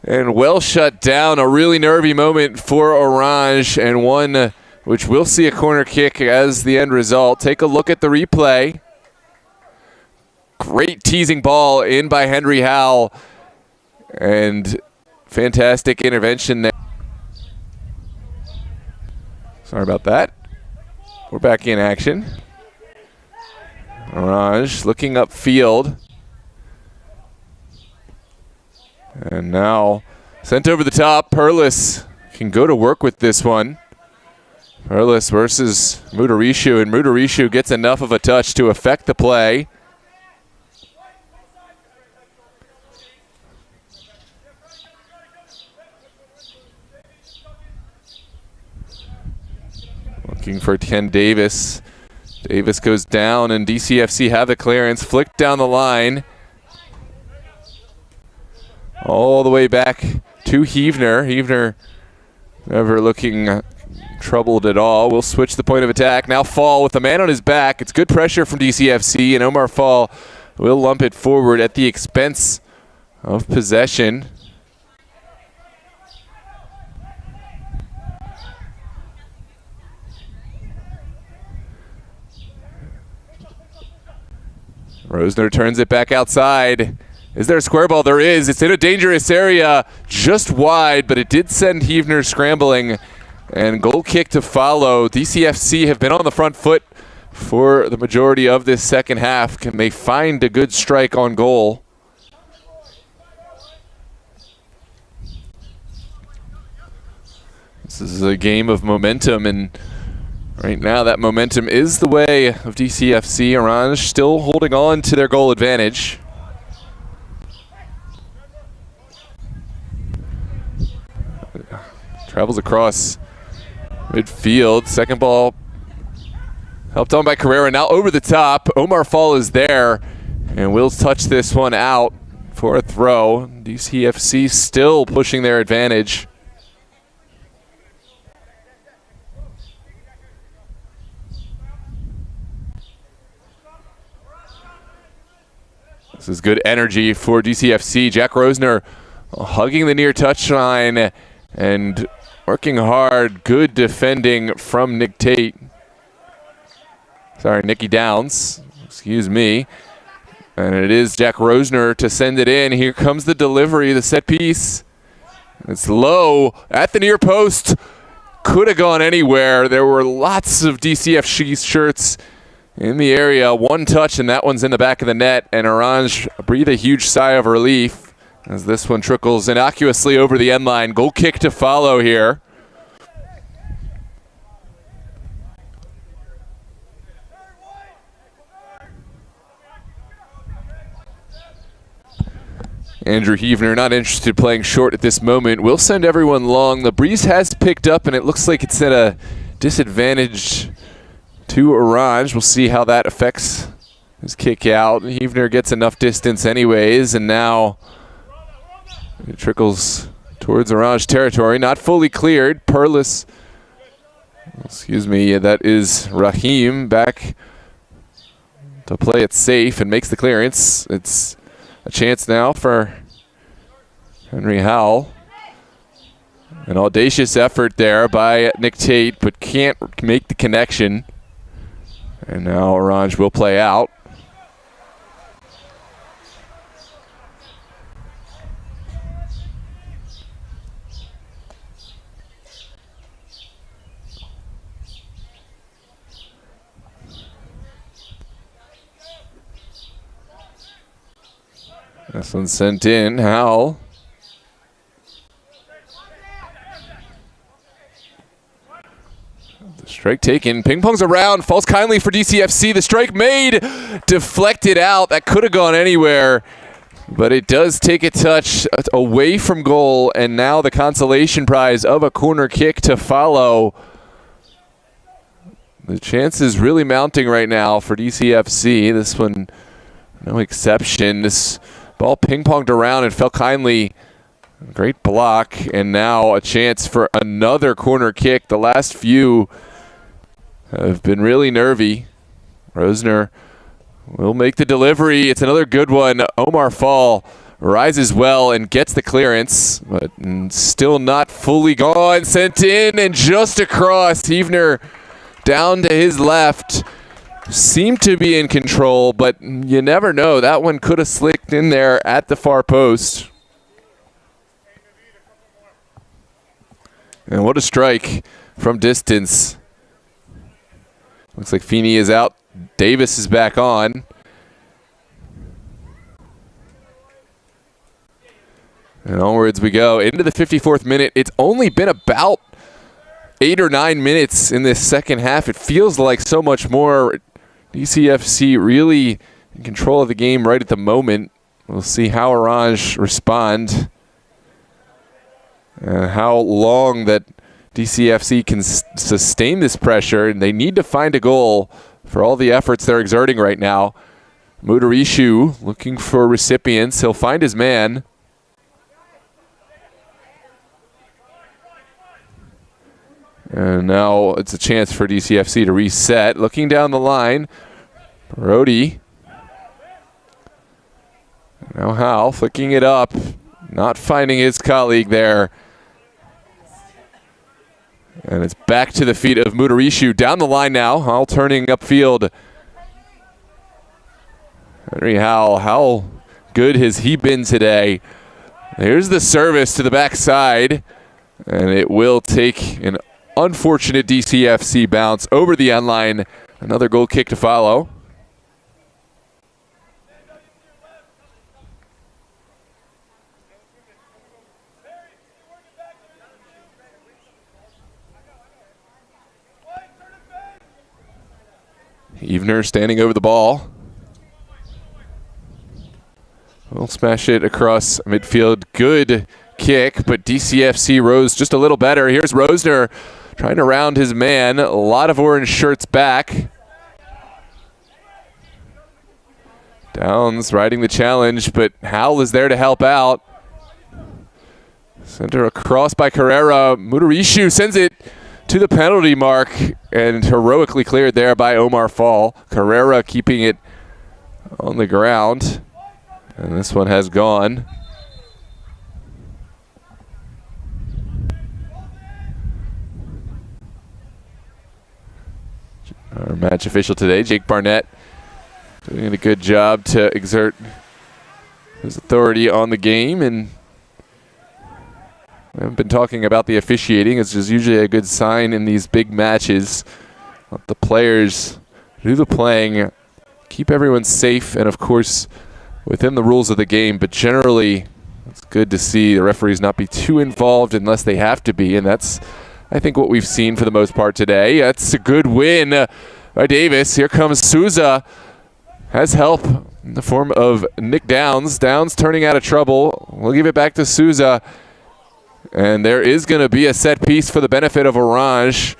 A: And well shut down. A really nervy moment for Oranje, and one which we'll see a corner kick as the end result. Take a look at the replay. Great teasing ball in by Henry Howell. And fantastic intervention there. Sorry about that. We're back in action. Oranje looking upfield. And now sent over the top. Perlis can go to work with this one. Perlis versus Mudarishu, and Mudarishu gets enough of a touch to affect the play. Looking for Ken Davis. Davis goes down, and DCFC have the clearance. Flicked down the line. All the way back to Heavner. Heavner never looking troubled at all. We'll switch the point of attack. Now Fall with the man on his back. It's good pressure from DCFC, and Omar Fall will lump it forward at the expense of possession. Rosner turns it back outside. Is there a square ball? There is. It's in a dangerous area, just wide, but it did send Heavner scrambling And goal kick to follow. DCFC have been on the front foot for the majority of this second half. Can they find a good strike on goal? This is a game of momentum, and right now that momentum is the way of DCFC. Oranje still holding on to their goal advantage. Travels across midfield. Second ball helped on by Carrera. Now over the top. Omar Fall is there and will touch this one out for a throw. DCFC still pushing their advantage. This is good energy for DCFC. Jack Rosner hugging the near touchline and working hard. Good defending from Nick Tate. Sorry, Nicky Downs. Excuse me. And it is Jack Rosner to send it in. Here comes the delivery, the set piece. It's low at the near post. Could have gone anywhere. There were lots of DCFC shirts in the area. One touch, and that one's in the back of the net. And Oranje breathe a huge sigh of relief as this one trickles innocuously over the end line. Goal kick to follow here. Andrew Heavner not interested playing short at this moment. We'll send everyone long. The breeze has picked up, and it looks like it's at a disadvantage to Oranje. We'll see how that affects his kick out. Heavner gets enough distance anyways, and now it trickles towards Oranje territory. Not fully cleared. Perlis, excuse me, that is Rahim back to play it safe and makes the clearance. It's a chance now for Henry Howell. An audacious effort there by Nick Tate, but can't make the connection. And now Oranje will play out. This one's sent in. Howell. The strike taken. Ping pongs around. Falls kindly for DCFC. The strike made. Deflected out. That could have gone anywhere. But it does take a touch away from goal. And now the consolation prize of a corner kick to follow. The chance is really mounting right now for DCFC. This one, no exception. This ball ping-ponged around and fell kindly. Great block, and now a chance for another corner kick. The last few have been really nervy. Rosner will make the delivery. It's another good one. Omar Fall rises well and gets the clearance, but still not fully gone. Sent in and just across. Heavner down to his left. Seemed to be in control, but you never know. That one could have slicked in there at the far post. And what a strike from distance. Looks like Feeney is out. Davis is back on. And onwards we go into the 54th minute. It's only been about 8 or 9 minutes in this second half. It feels like so much more. DCFC really in control of the game right at the moment. We'll see how Oranje respond and how long that DCFC can sustain this pressure. And they need to find a goal for all the efforts they're exerting right now. Mudarishu looking for recipients. He'll find his man. And now it's a chance for DCFC to reset. Looking down the line, Brody. Now Howell flicking it up, not finding his colleague there. And it's back to the feet of Mudarishu. Down the line now, Howell turning upfield. Henry Howell, how good has he been today? Here's the service to the backside, and it will take an unfortunate DCFC bounce over the end line. Another goal kick to follow. Evener standing over the ball. We'll smash it across midfield. Good kick, but DCFC rose just a little better. Here's Rosner trying to round his man. A lot of orange shirts back. Downs riding the challenge, but Howell is there to help out. Center across by Carrera. Mudarishu sends it to the penalty mark and heroically cleared there by Omar Fall. Carrera keeping it on the ground. And this one has gone. Our match official today, Jake Barnett, doing a good job to exert his authority on the game. And we haven't been talking about the officiating. It's just usually a good sign in these big matches. Let the players do the playing, keep everyone safe, and of course within the rules of the game. But generally, it's good to see the referees not be too involved unless they have to be, and that's, I think, what we've seen for the most part today. That's a good win by Davis. Here comes Souza. Has help in the form of Nick Downs. Downs turning out of trouble. We'll give it back to Souza. And there is going to be a set piece for the benefit of Oranje.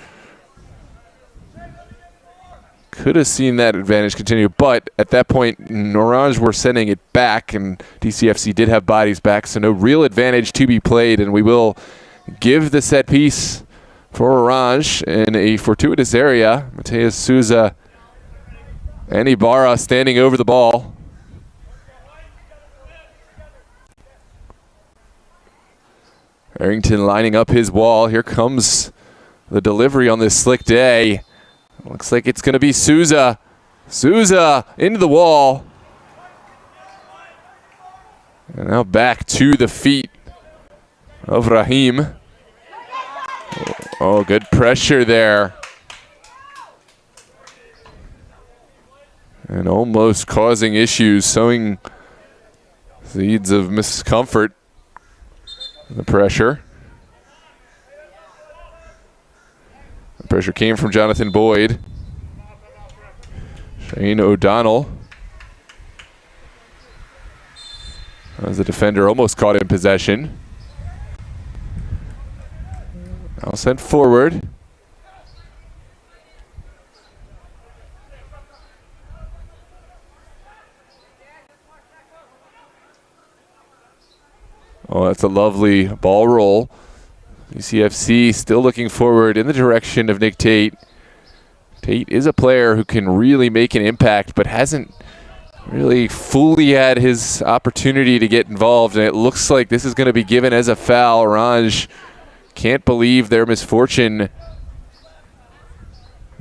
A: Could have seen that advantage continue, but at that point, Oranje were sending it back, and DCFC did have bodies back, so no real advantage to be played, and we will give the set piece for Oranje in a fortuitous area. Mateus Souza and Ibarra standing over the ball. Harrington lining up his wall. Here comes the delivery on this slick day. Looks like it's going to be Souza. Souza into the wall. And now back to the feet of Rahim. Oh, good pressure there. And almost causing issues, sowing seeds of miscomfort. The pressure. The pressure came from Jonathan Boyd. Shane O'Donnell. As the defender almost caught in possession. Now sent forward. Oh, that's a lovely ball roll. DCFC still looking forward in the direction of Nick Tate. Tate is a player who can really make an impact, but hasn't really fully had his opportunity to get involved, and it looks like this is going to be given as a foul. Oranje can't believe their misfortune.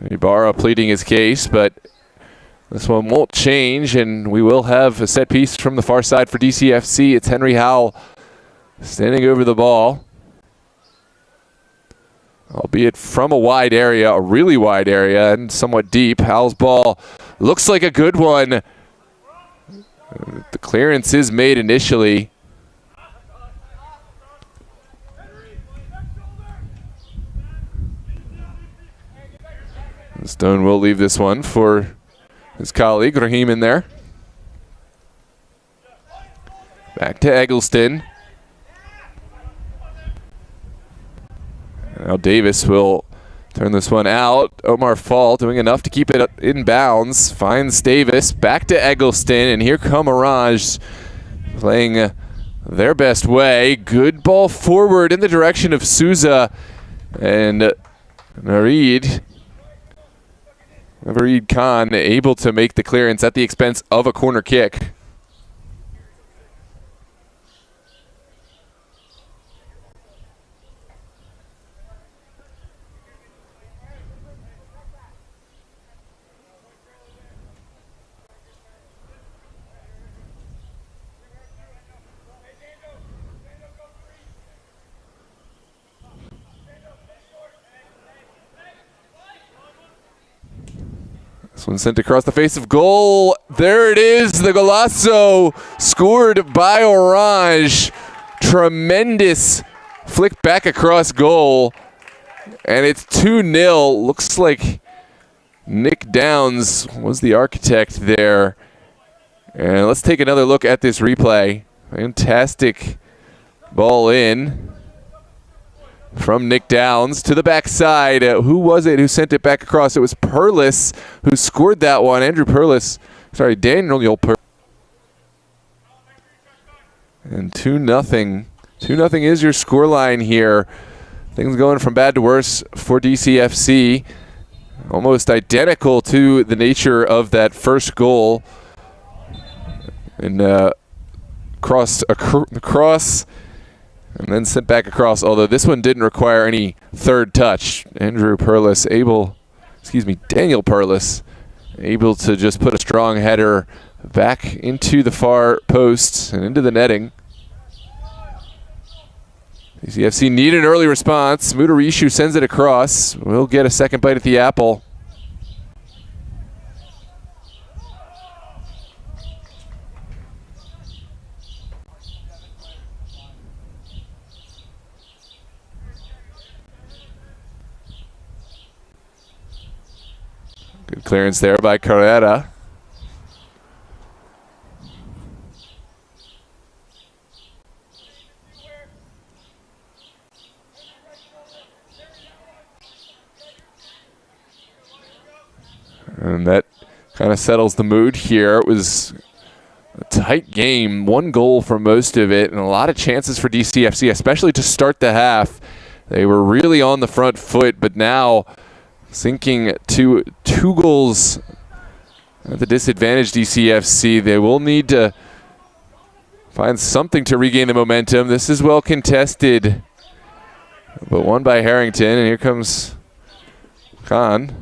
A: Ibarra pleading his case, but this one won't change, and we will have a set piece from the far side for DCFC. It's Henry Howell standing over the ball, albeit from a wide area, a really wide area, and somewhat deep. Howell's ball looks like a good one. The clearance is made initially. Stone will leave this one for his colleague, Rahim, in there. Back to Eggleston. Now Davis will turn this one out. Omar Fall doing enough to keep it in bounds. Finds Davis. Back to Eggleston. And here come Oranje playing their best way. Good ball forward in the direction of Souza. And Nareed Khan able to make the clearance at the expense of a corner kick. This one sent across the face of goal. There it is, the golazo scored by Oranje. Tremendous flick back across goal. And it's 2-0. Looks like Nick Downs was the architect there. And let's take another look at this replay. Fantastic ball in from Nick Downs to the backside. Who was it who sent it back across? It was Perlis who scored that one. Daniel Perlis. And 2-0. 2-0 is your scoreline here. Things going from bad to worse for DCFC. Almost identical to the nature of that first goal. And crossed across and then sent back across, although this one didn't require any third touch. Daniel Perlis able to just put a strong header back into the far post and into the netting. DCFC need an early response. Mudarishu sends it across. We'll get a second bite at the apple. Good clearance there by Carrera. And that kind of settles the mood here. It was a tight game, one goal for most of it, and a lot of chances for DCFC, especially to start the half. They were really on the front foot, but now sinking to 2 goals at the disadvantage DCFC. They will need to find something to regain the momentum. This is well contested, but won by Harrington, and here comes Khan.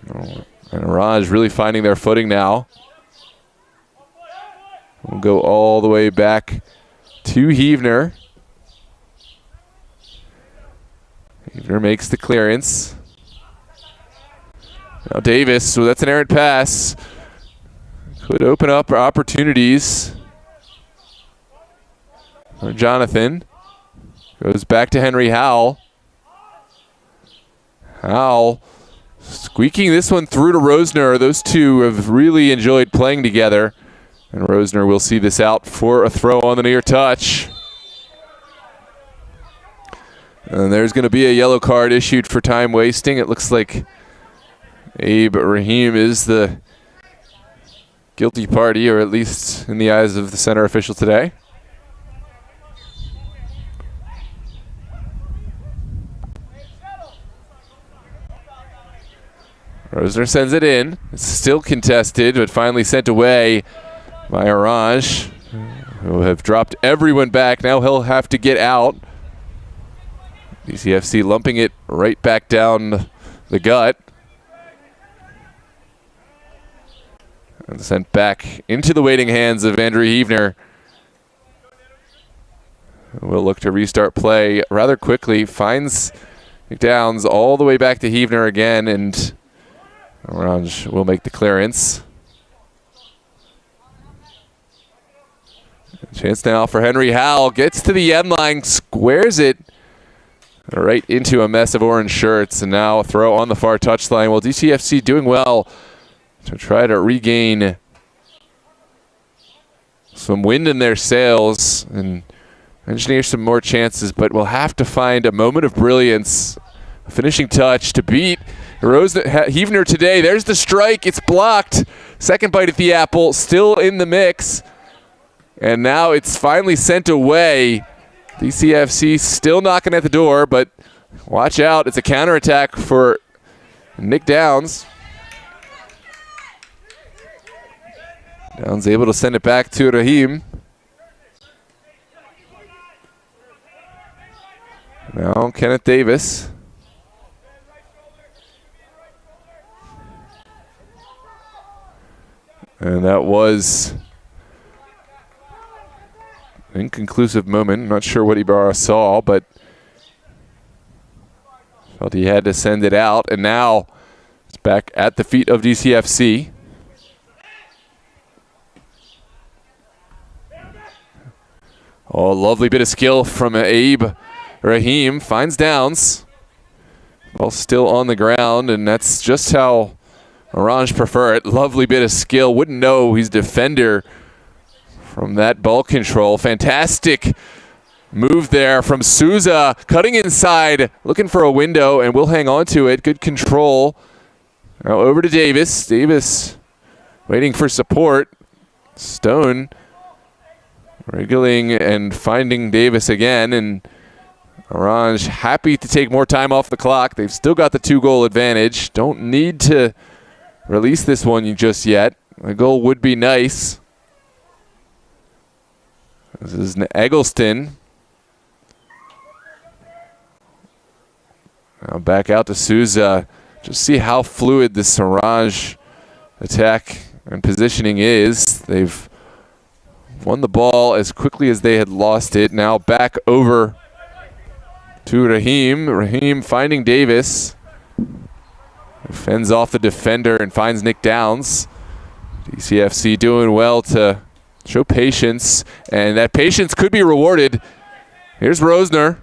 A: And Oranje really finding their footing now. We'll go all the way back to Heavner. Heavner makes the clearance. Now Davis, so that's an errant pass. Could open up opportunities for Jonathan. Goes back to Henry Howell. Howell squeaking this one through to Rosner. Those two have really enjoyed playing together. And Rosner will see this out for a throw on the near touch. And there's going to be a yellow card issued for time wasting. It looks like Abe Rahim is the guilty party, or at least in the eyes of the center official today. Rosner sends it in. It's still contested, but finally sent away by Oranje, who have dropped everyone back. Now he'll have to get out. DCFC lumping it right back down the gut. And sent back into the waiting hands of Andrew Heavner. We'll look to restart play rather quickly. Finds McDowns all the way back to Heavner again, and Oranje will make the clearance. Chance now for Henry Howell. Gets to the end line, squares it right into a mess of orange shirts, and now a throw on the far touchline. Well, DCFC doing well to try to regain some wind in their sails and engineer some more chances, but we'll have to find a moment of brilliance, a finishing touch to beat Heavner today. There's the strike. It's blocked. Second bite at the apple, still in the mix. And now it's finally sent away. DCFC still knocking at the door, but watch out. It's a counterattack for Nick Downs. Downs able to send it back to Rahim. Now Kenneth Davis. And that was an inconclusive moment. I'm not sure what Ibarra saw, but Felt he had to send it out, and now it's back at the feet of DCFC. Oh, lovely bit of skill from Abe. Raheem finds downs. Ball still on the ground, and that's just how Oranje prefer it. Lovely bit of skill. Wouldn't know he's defender from that ball control. Fantastic move there from Souza, cutting inside, looking for a window, and will hang on to it. Good control. Now over to Davis. Davis waiting for support. Stone wriggling and finding Davis again, and Oranje happy to take more time off the clock. They've still got the 2-goal advantage. Don't need to release this one just yet. A goal would be nice. This is Eggleston. Now back out to Souza. Just see how fluid this Oranje attack and positioning is. They've won the ball as quickly as they had lost it. Now back over to Raheem. Raheem finding Davis. Fends off the defender and finds Nick Downs. DCFC doing well to show patience, and that patience could be rewarded. Here's Rosner.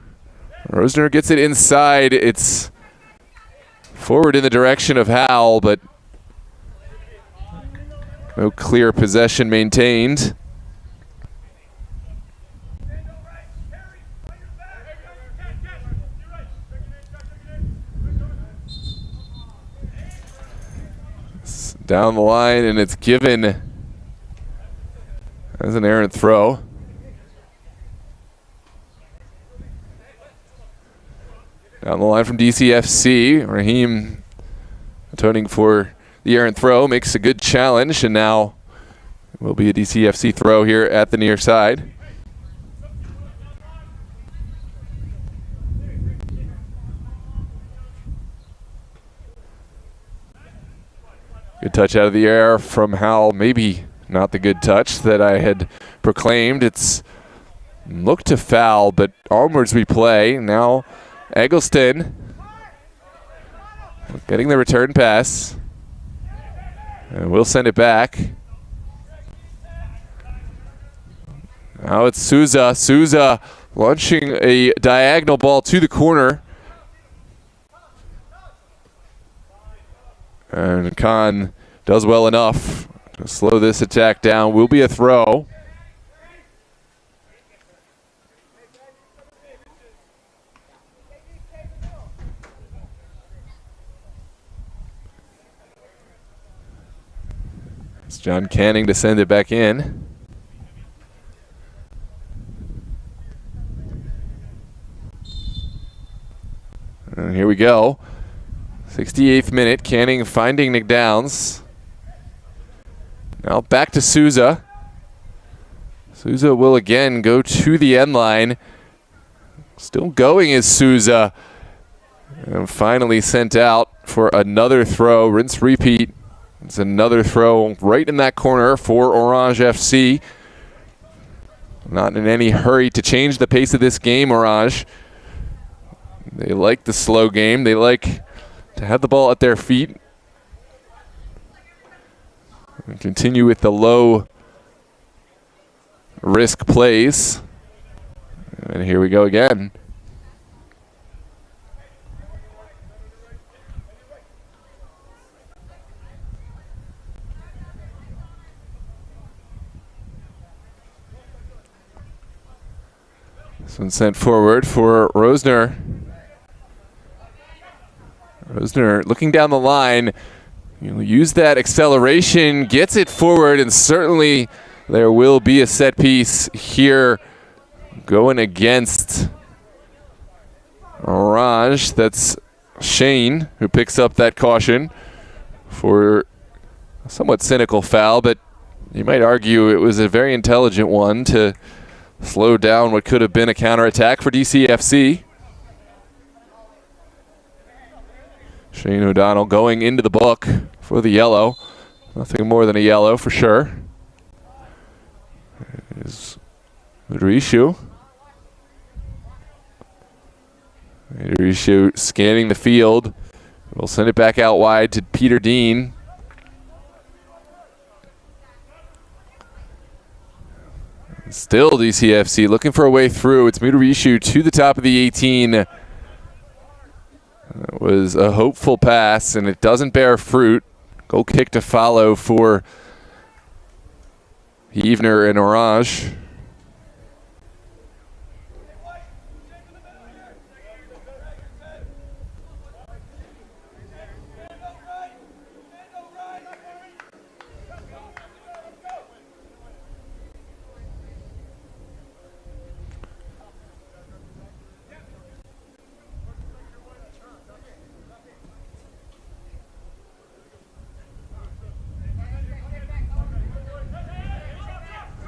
A: Rosner gets it inside. It's forward in the direction of Howell, but no clear possession maintained. Down the line, and it's given as an errant throw. Down the line from DCFC. Raheem atoning for the errant throw, makes a good challenge, and now it will be a DCFC throw here at the near side. Good touch out of the air from Howell. Maybe not the good touch that I had proclaimed. It's looked to foul, but onwards we play. Now Eggleston getting the return pass. And we'll send it back. Now it's Souza. Souza launching a diagonal ball to the corner. And Khan does well enough to slow this attack down. Will be a throw. It's John Canning to send it back in. And here we go. 68th minute, Canning finding Nick Downs. Now back to Souza. Souza will again go to the end line. Still going is Souza. And finally sent out for another throw. Rinse repeat. It's another throw right in that corner for Oranje FC. Not in any hurry to change the pace of this game, Oranje. They like the slow game. They like to have the ball at their feet and continue with the low risk plays. And here we go again. This one sent forward for Rosner. Rosner looking down the line, use that acceleration, gets it forward, and certainly there will be a set piece here going against Oranje. That's Shane who picks up that caution for a somewhat cynical foul, but you might argue it was a very intelligent one to slow down what could have been a counterattack for DCFC. Shane O'Donnell going into the book for the yellow. Nothing more than a yellow for sure. Is Udrishu. Oranje scanning the field. We'll send it back out wide to Peter Dean. Still DCFC looking for a way through. It's Oranje to the top of the 18. That was a hopeful pass, and it doesn't bear fruit. Goal kick to follow for Heavner and Oranje.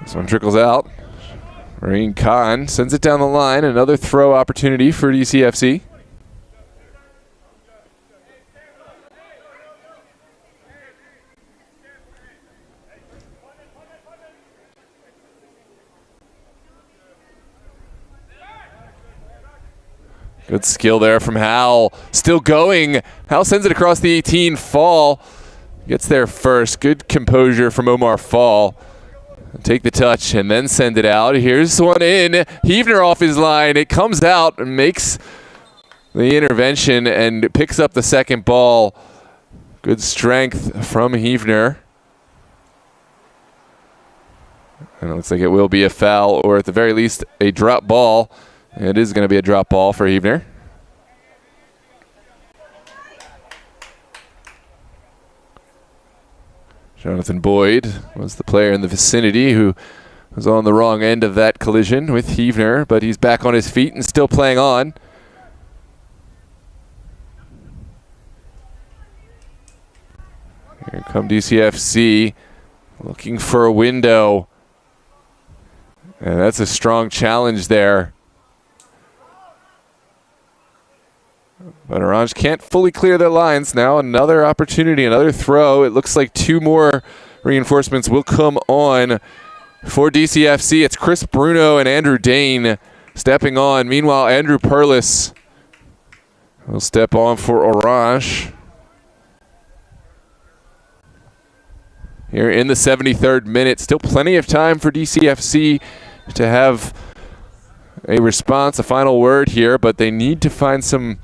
A: This one trickles out. Rain Khan sends it down the line. Another throw opportunity for DCFC. Good skill there from Hal. Still going. Hal sends it across the 18. Fall gets there first. Good composure from Omar Fall. Take the touch and then send it out. Here's one in. Heavner off his line. It comes out and makes the intervention and picks up the second ball. Good strength from Heavner. And it looks like it will be a foul, or at the very least a drop ball. It is going to be a drop ball for Heavner. Jonathan Boyd was the player in the vicinity who was on the wrong end of that collision with Heavner, but he's back on his feet and still playing on. Here come DCFC looking for a window. And that's a strong challenge there. But Oranje can't fully clear their lines now. Another opportunity, another throw. It looks like two more reinforcements will come on for DCFC. It's Chris Bruno and Andrew Dane stepping on. Meanwhile, Andrew Perlis will step on for Oranje. Here in the 73rd minute. Still plenty of time for DCFC to have a response, a final word here, but they need to find some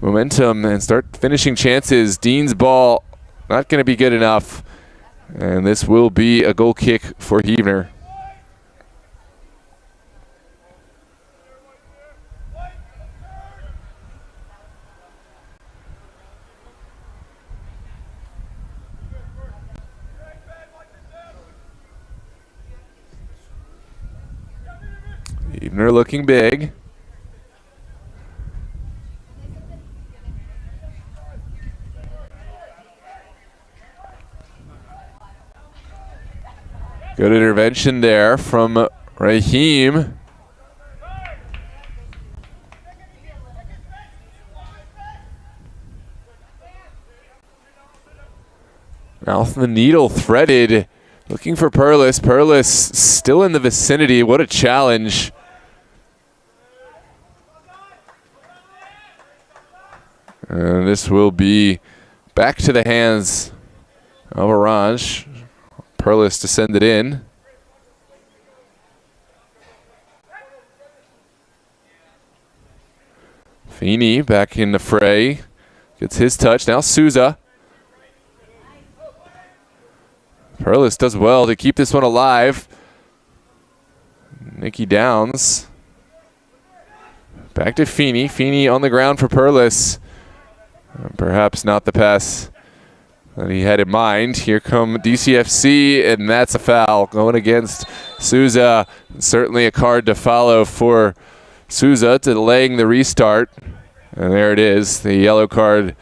A: momentum and start finishing chances. Dean's ball not going to be good enough, and this will be a goal kick for Heavner. Heavner looking big. Good intervention there from Raheem. Mouth the needle threaded. Looking for Perlis. Perlis still in the vicinity. What a challenge. And this will be back to the hands of Oranje. Perlis to send it in. Feeney back in the fray. Gets his touch. Now Souza. Perlis does well to keep this one alive. Nicky Downs. Back to Feeney. Feeney on the ground for Perlis. Perhaps not the pass that he had in mind. Here come DCFC, and that's a foul going against Souza. Certainly a card to follow for Souza, delaying the restart. And there it is, the yellow card,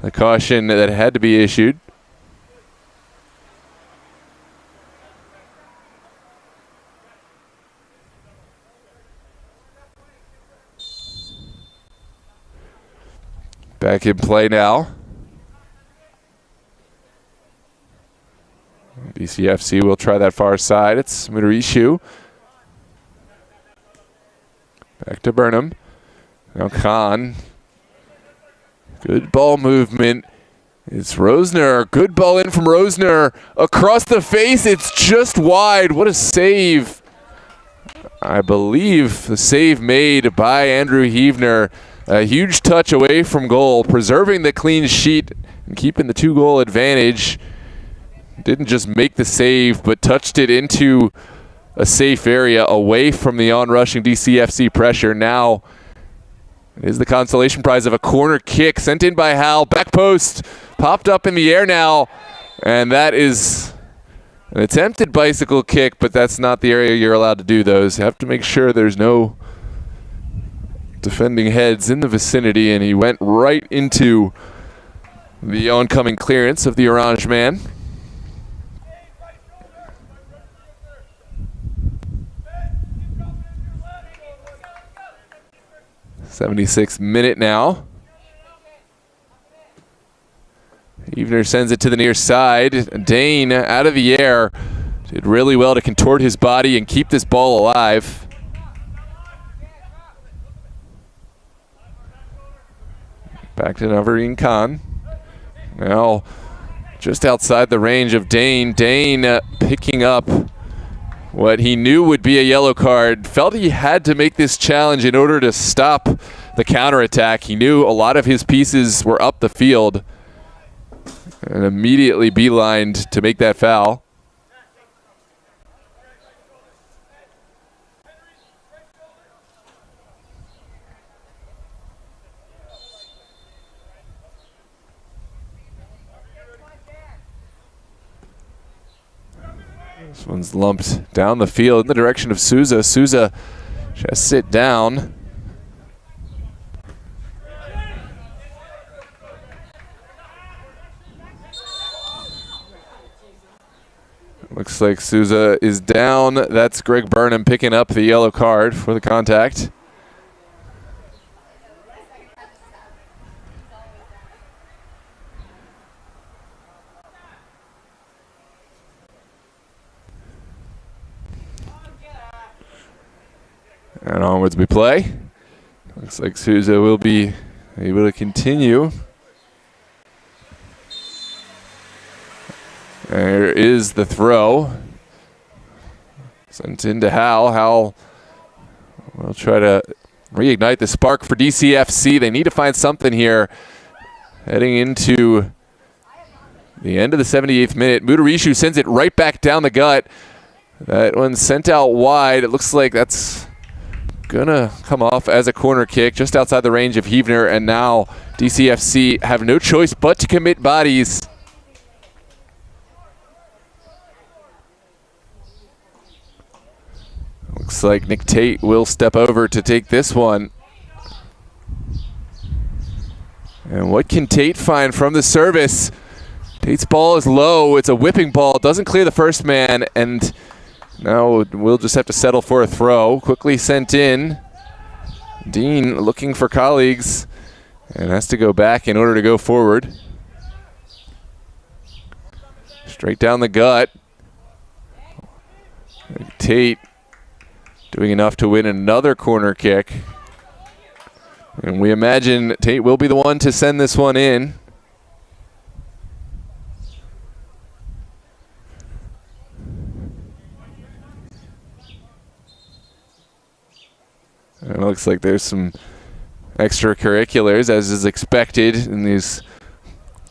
A: the caution that had to be issued. Back in play now. DCFC will try that far side. It's Oranje. Back to Burnham. Now Khan Good ball movement. It's Rosner. Good ball in from Rosner. Across the face. It's just wide. What a save. I believe the save made by Andrew Heavner. A huge touch away from goal, preserving the clean sheet and keeping the 2-goal advantage. Didn't just make the save, but touched it into a safe area away from the on-rushing DCFC pressure. Now it is the consolation prize of a corner kick sent in by Hal. Back post, popped up in the air now, and that is an attempted bicycle kick, but that's not the area you're allowed to do those. You have to make sure there's no defending heads in the vicinity, and he went right into the oncoming clearance of the Oranje man. 76th minute now. Heavner sends it to the near side. Dane out of the air. Did really well to contort his body and keep this ball alive. Back to Navarine Khan. Now just outside the range of Dane. Dane picking up what he knew would be a yellow card. Felt he had to make this challenge in order to stop the counterattack. He knew a lot of his pieces were up the field and immediately beelined to make that foul. This one's lumped down the field in the direction of Souza. Souza just sit down. Looks like Souza is down. That's Greg Burnham picking up the yellow card for the contact. And onwards we play. Looks like Souza will be able to continue. There is the throw. Sent into Hal. Hal will try to reignite the spark for DCFC. They need to find something here. Heading into the end of the 78th minute. Mudarishu sends it right back down the gut. That one sent out wide. It looks like that's gonna come off as a corner kick just outside the range of Heavner, and now DCFC have no choice but to commit bodies. Looks like Nick Tate will step over to take this one. And what can Tate find from the service? Tate's ball is low. It's a whipping ball. Doesn't clear the first man, and now we'll just have to settle for a throw. Quickly sent in. Dean looking for colleagues and has to go back in order to go forward. Straight down the gut. Tate doing enough to win another corner kick. And we imagine Tate will be the one to send this one in. And it looks like there's some extracurriculars, as is expected in these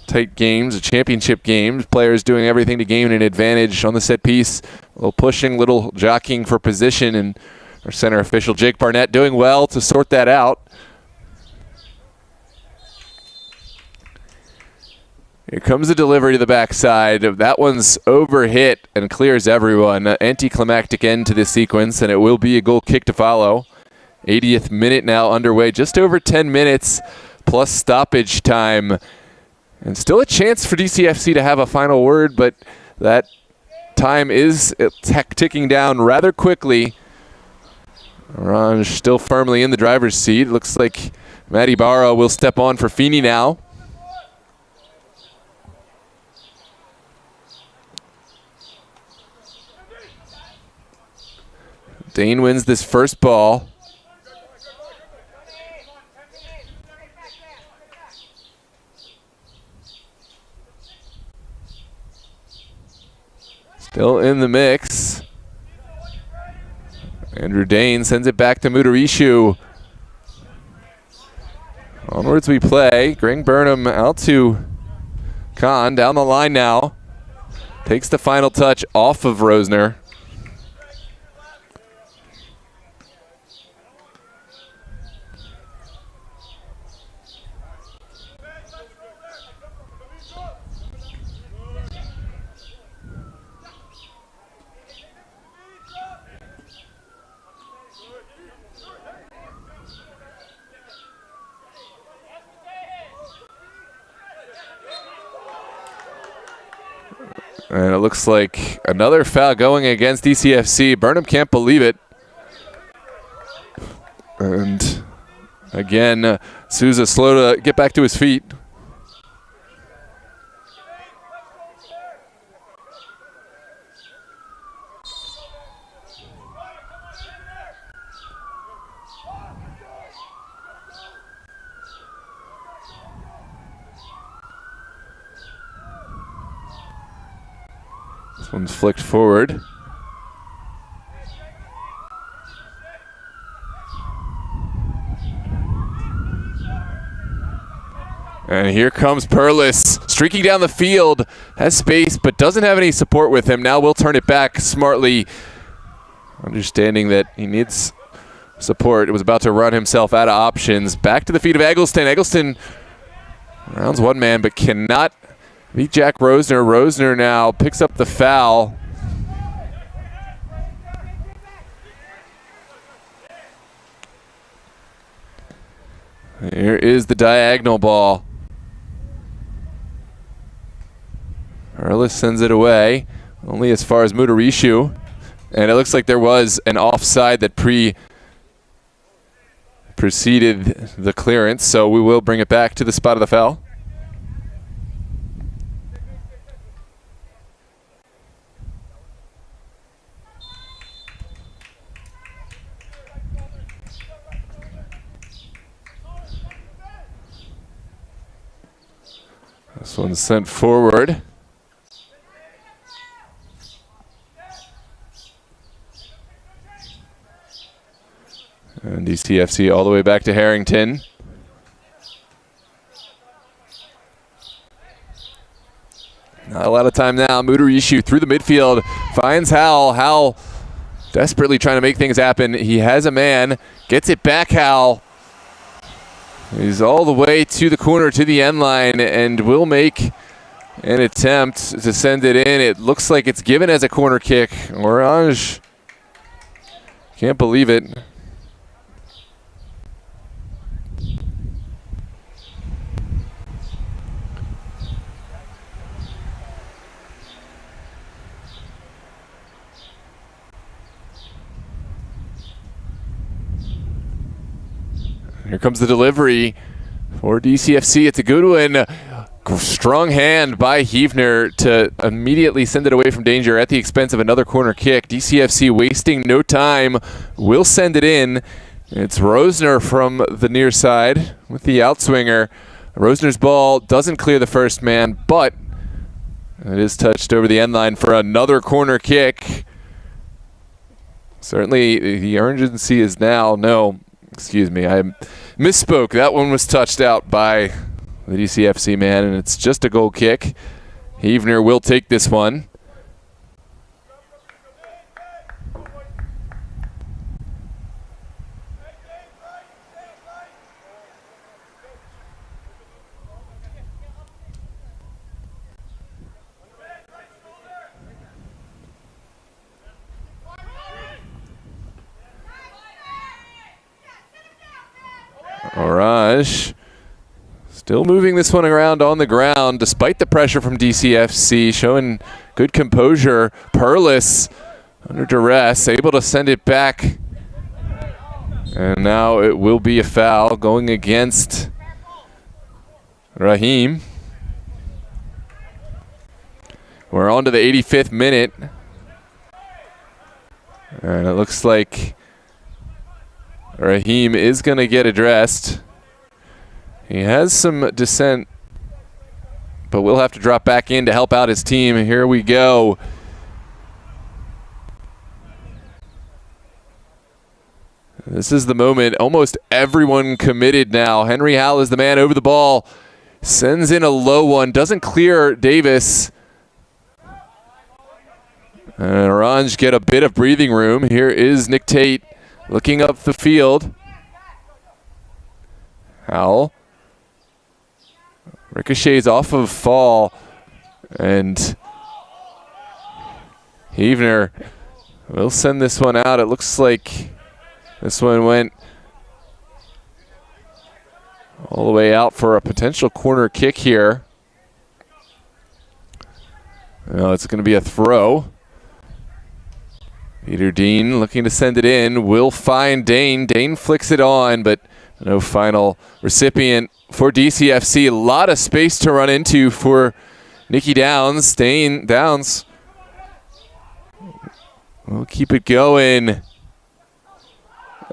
A: tight games, championship games. Players doing everything to gain an advantage on the set piece. A little pushing, little jockeying for position, and our center official, Jake Barnett, doing well to sort that out. Here comes the delivery to the backside. That one's overhit and clears everyone. Anticlimactic end to this sequence, and it will be a goal kick to follow. 80th minute now underway, just over 10 minutes plus stoppage time. And still a chance for DCFC to have a final word, but that time is ticking down rather quickly. Oranje still firmly in the driver's seat. Looks like Matty Barra will step on for Feeney now. Dane wins this first ball. still in the mix. Andrew Dane sends it back to Mudarishu. Onwards we play. Greg Burnham out to Khan, down the line now. Takes the final touch off of Rosner. And it looks like another foul going against DCFC. Burnham can't believe it. And again, Souza slow to get back to his feet. This one's flicked forward. And here comes Perlis, streaking down the field, has space but doesn't have any support with him. Now we'll turn it back smartly, understanding that he needs support. It was about to run himself out of options. Back to the feet of Eggleston. Eggleston rounds one man but cannot beat Jack Rosner. Rosner now picks up the foul. Here is the diagonal ball. Perlis sends it away, only as far as Mudarishu. And it looks like there was an offside that preceded the clearance, so we will bring it back to the spot of the foul. This one's sent forward. And DCFC all the way back to Harrington. Not a lot of time now. Mudarishu through the midfield finds Howell. Howell desperately trying to make things happen. He has a man. Gets it back, Howell. He's all the way to the corner, to the end line, and will make an attempt to send it in. It looks like it's given as a corner kick. Oranje can't believe it. Here comes the delivery for DCFC. It's a good one. Strong hand by Heavner to immediately send it away from danger at the expense of another corner kick. DCFC wasting no time. Will send it in. It's Rosner from the near side with the outswinger. Rosner's ball doesn't clear the first man, but it is touched over the end line for another corner kick. Certainly the urgency is now, excuse me, I misspoke. That one was touched out by the DCFC man, and it's just a goal kick. Heavner will take this one. Oranje still moving this one around on the ground despite the pressure from DCFC, showing good composure. Perlis under duress, able to send it back. And now it will be a foul going against Rahim. We're on to the 85th minute. And it looks like Rahim is going to get addressed. He has some dissent, but will have to drop back in to help out his team. Here we go. This is the moment. Almost everyone committed now. Henry Howell is the man over the ball. Sends in a low one. Doesn't clear Davis. And Oranje get a bit of breathing room. Here is Nick Tate looking up the field. Howell. Ricochets off of Fall. And Heavner will send this one out. It looks like this one went all the way out for a potential corner kick here. Well, it's going to be a throw. Peter Dean looking to send it in. Will find Dane. Dane flicks it on, but no final recipient for DCFC. A lot of space to run into for Nicky Downs. Downs will keep it going.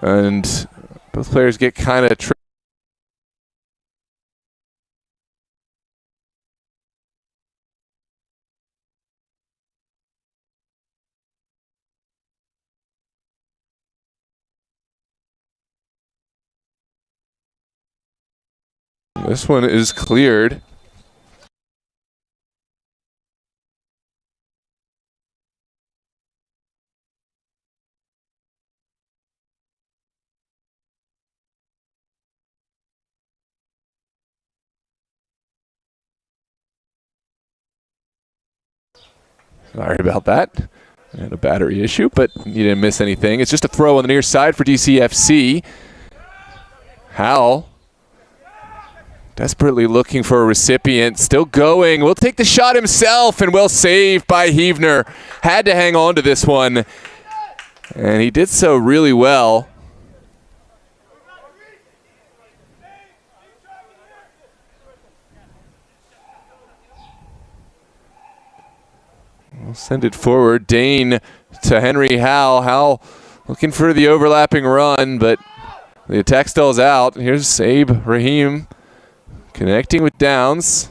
A: And both players get kind of tripped. This one is cleared. Sorry about that. I had a battery issue, but you didn't miss anything. It's just a throw on the near side for DCFC. Howell desperately looking for a recipient. Still going. Will take the shot himself and well saved by Heavner. Had to hang on to this one. And he did so really well. We'll send it forward. Dane to Henry Howell. Howell looking for the overlapping run, but the attack stalls out. Here's Abe Rahim connecting with Downs.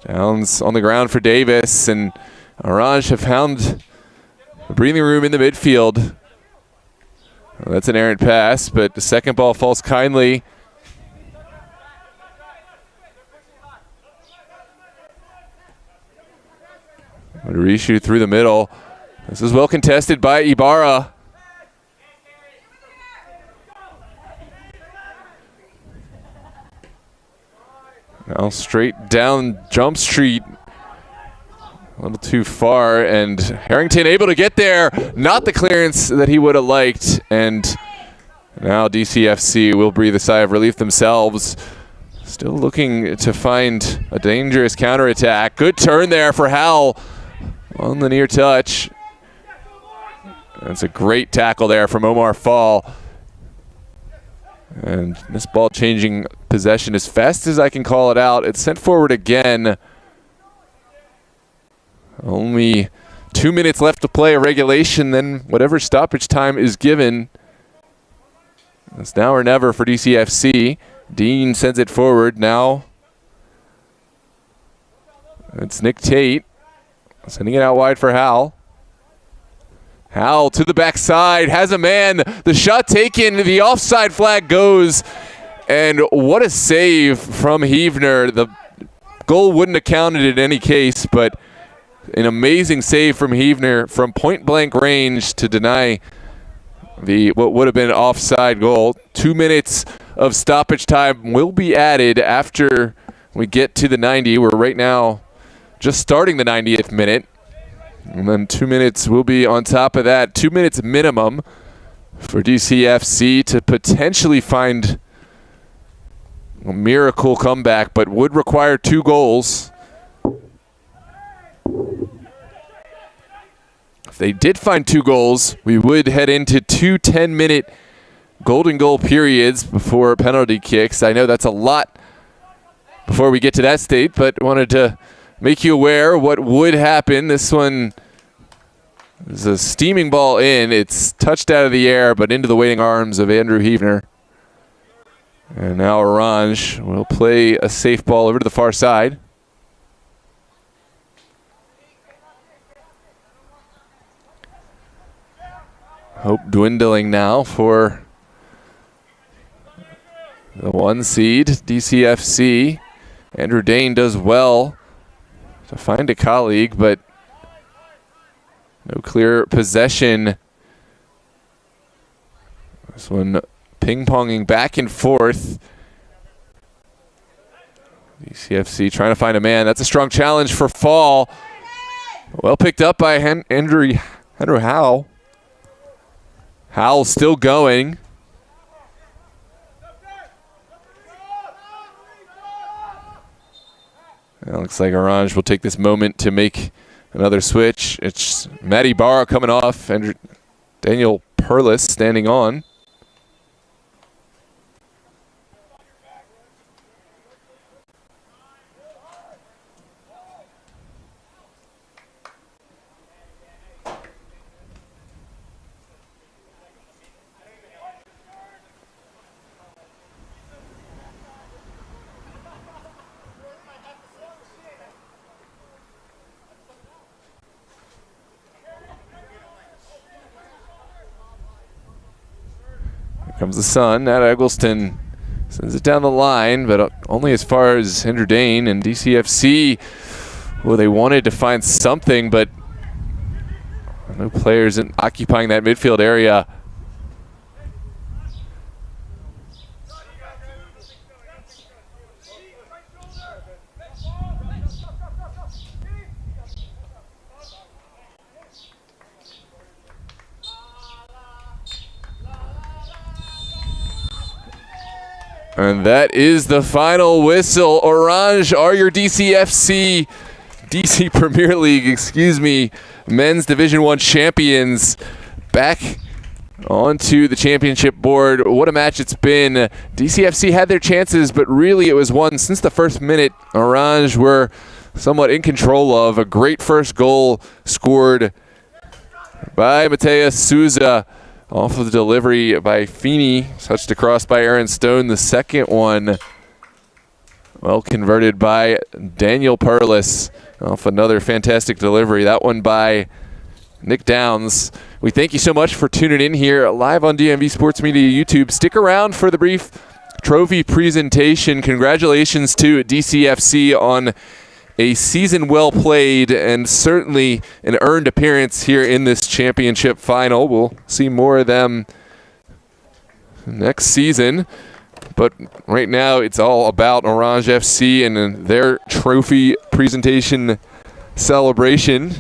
A: Downs on the ground for Davis, and Oranje have found a breathing room in the midfield. Well, that's an errant pass, but the second ball falls kindly. Reshoot through the middle. This is well contested by Ibarra. Now straight down Jump Street. A little too far, and Harrington able to get there. Not the clearance that he would have liked. And now DCFC will breathe a sigh of relief themselves. Still looking to find a dangerous counterattack. Good turn there for Howell on the near touch. That's a great tackle there from Omar Fall. And this ball changing possession as fast as I can call it out. It's sent forward again. Only 2 minutes left to play a regulation, then whatever stoppage time is given. It's now or never for DCFC. Dean sends it forward now. It's Nick Tate sending it out wide for Howell. Howell to the backside, has a man. The shot taken, the offside flag goes. And what a save from Heavner. The goal wouldn't have counted in any case, but an amazing save from Heavner from point-blank range to deny the what would have been an offside goal. 2 minutes of stoppage time will be added after we get to the 90. We're right now just starting the 90th minute. And then 2 minutes will be on top of that. 2 minutes minimum for DCFC to potentially find a miracle comeback, but would require 2 goals. If they did find 2 goals, we would head into 2 10-minute golden goal periods before penalty kicks. I know that's a lot before we get to that state, but wanted to make you aware what would happen. This one is a steaming ball in. It's touched out of the air, but into the waiting arms of Andrew Heavner. And now Oranje will play a safe ball over to the far side. Hope dwindling now for the 1 seed, DCFC. Andrew Dane does well to find a colleague, but no clear possession. This one ping-ponging back and forth. DCFC trying to find a man. That's a strong challenge for Fall. Well picked up by Andrew Howell. Howell still going. It looks like Oranje will take this moment to make another switch. It's Matty Barra coming off, and Daniel Perlis standing on. Comes the sun. Nat Eggleston sends it down the line, but only as far as Andrew Dane and DCFC. Well, they wanted to find something, but no players occupying that midfield area. And that is the final whistle. Oranje are your DC Premier League, men's Division I champions, back onto the championship board. What a match it's been. DCFC had their chances, but really it was one since the first minute. Oranje were somewhat in control of. A great first goal scored by Mateus Souza. Off of the delivery by Feeney, touched across by Aaron Stone. The second one, well converted by Daniel Perlis, off another fantastic delivery. That one by Nick Downs. We thank you so much for tuning in here live on DMV Sports Media YouTube. Stick around for the brief trophy presentation. Congratulations to DCFC on a season well played and certainly an earned appearance here in this championship final. We'll see more of them next season. But right now it's all about Oranje FC and their trophy presentation celebration.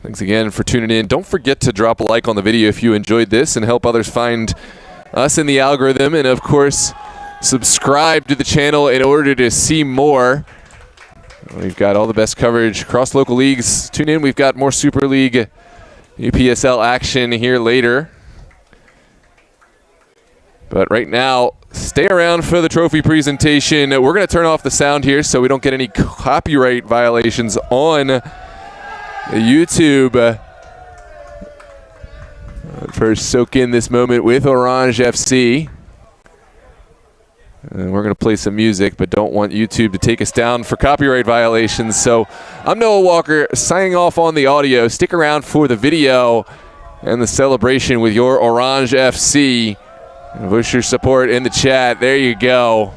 A: Thanks again for tuning in. Don't forget to drop a like on the video if you enjoyed this and help others find us in the algorithm. And of course, subscribe to the channel in order to see more. We've got all the best coverage across local leagues. Tune in. We've got more Super League UPSL action here later. But right now, stay around for the trophy presentation. We're going to turn off the sound here so we don't get any copyright violations on YouTube. First, soak in this moment with Oranje FC. And we're going to play some music, but don't want YouTube to take us down for copyright violations. So I'm Noah Walker signing off on the audio. Stick around for the video and the celebration with your Oranje FC. And push your support in the chat. There you go.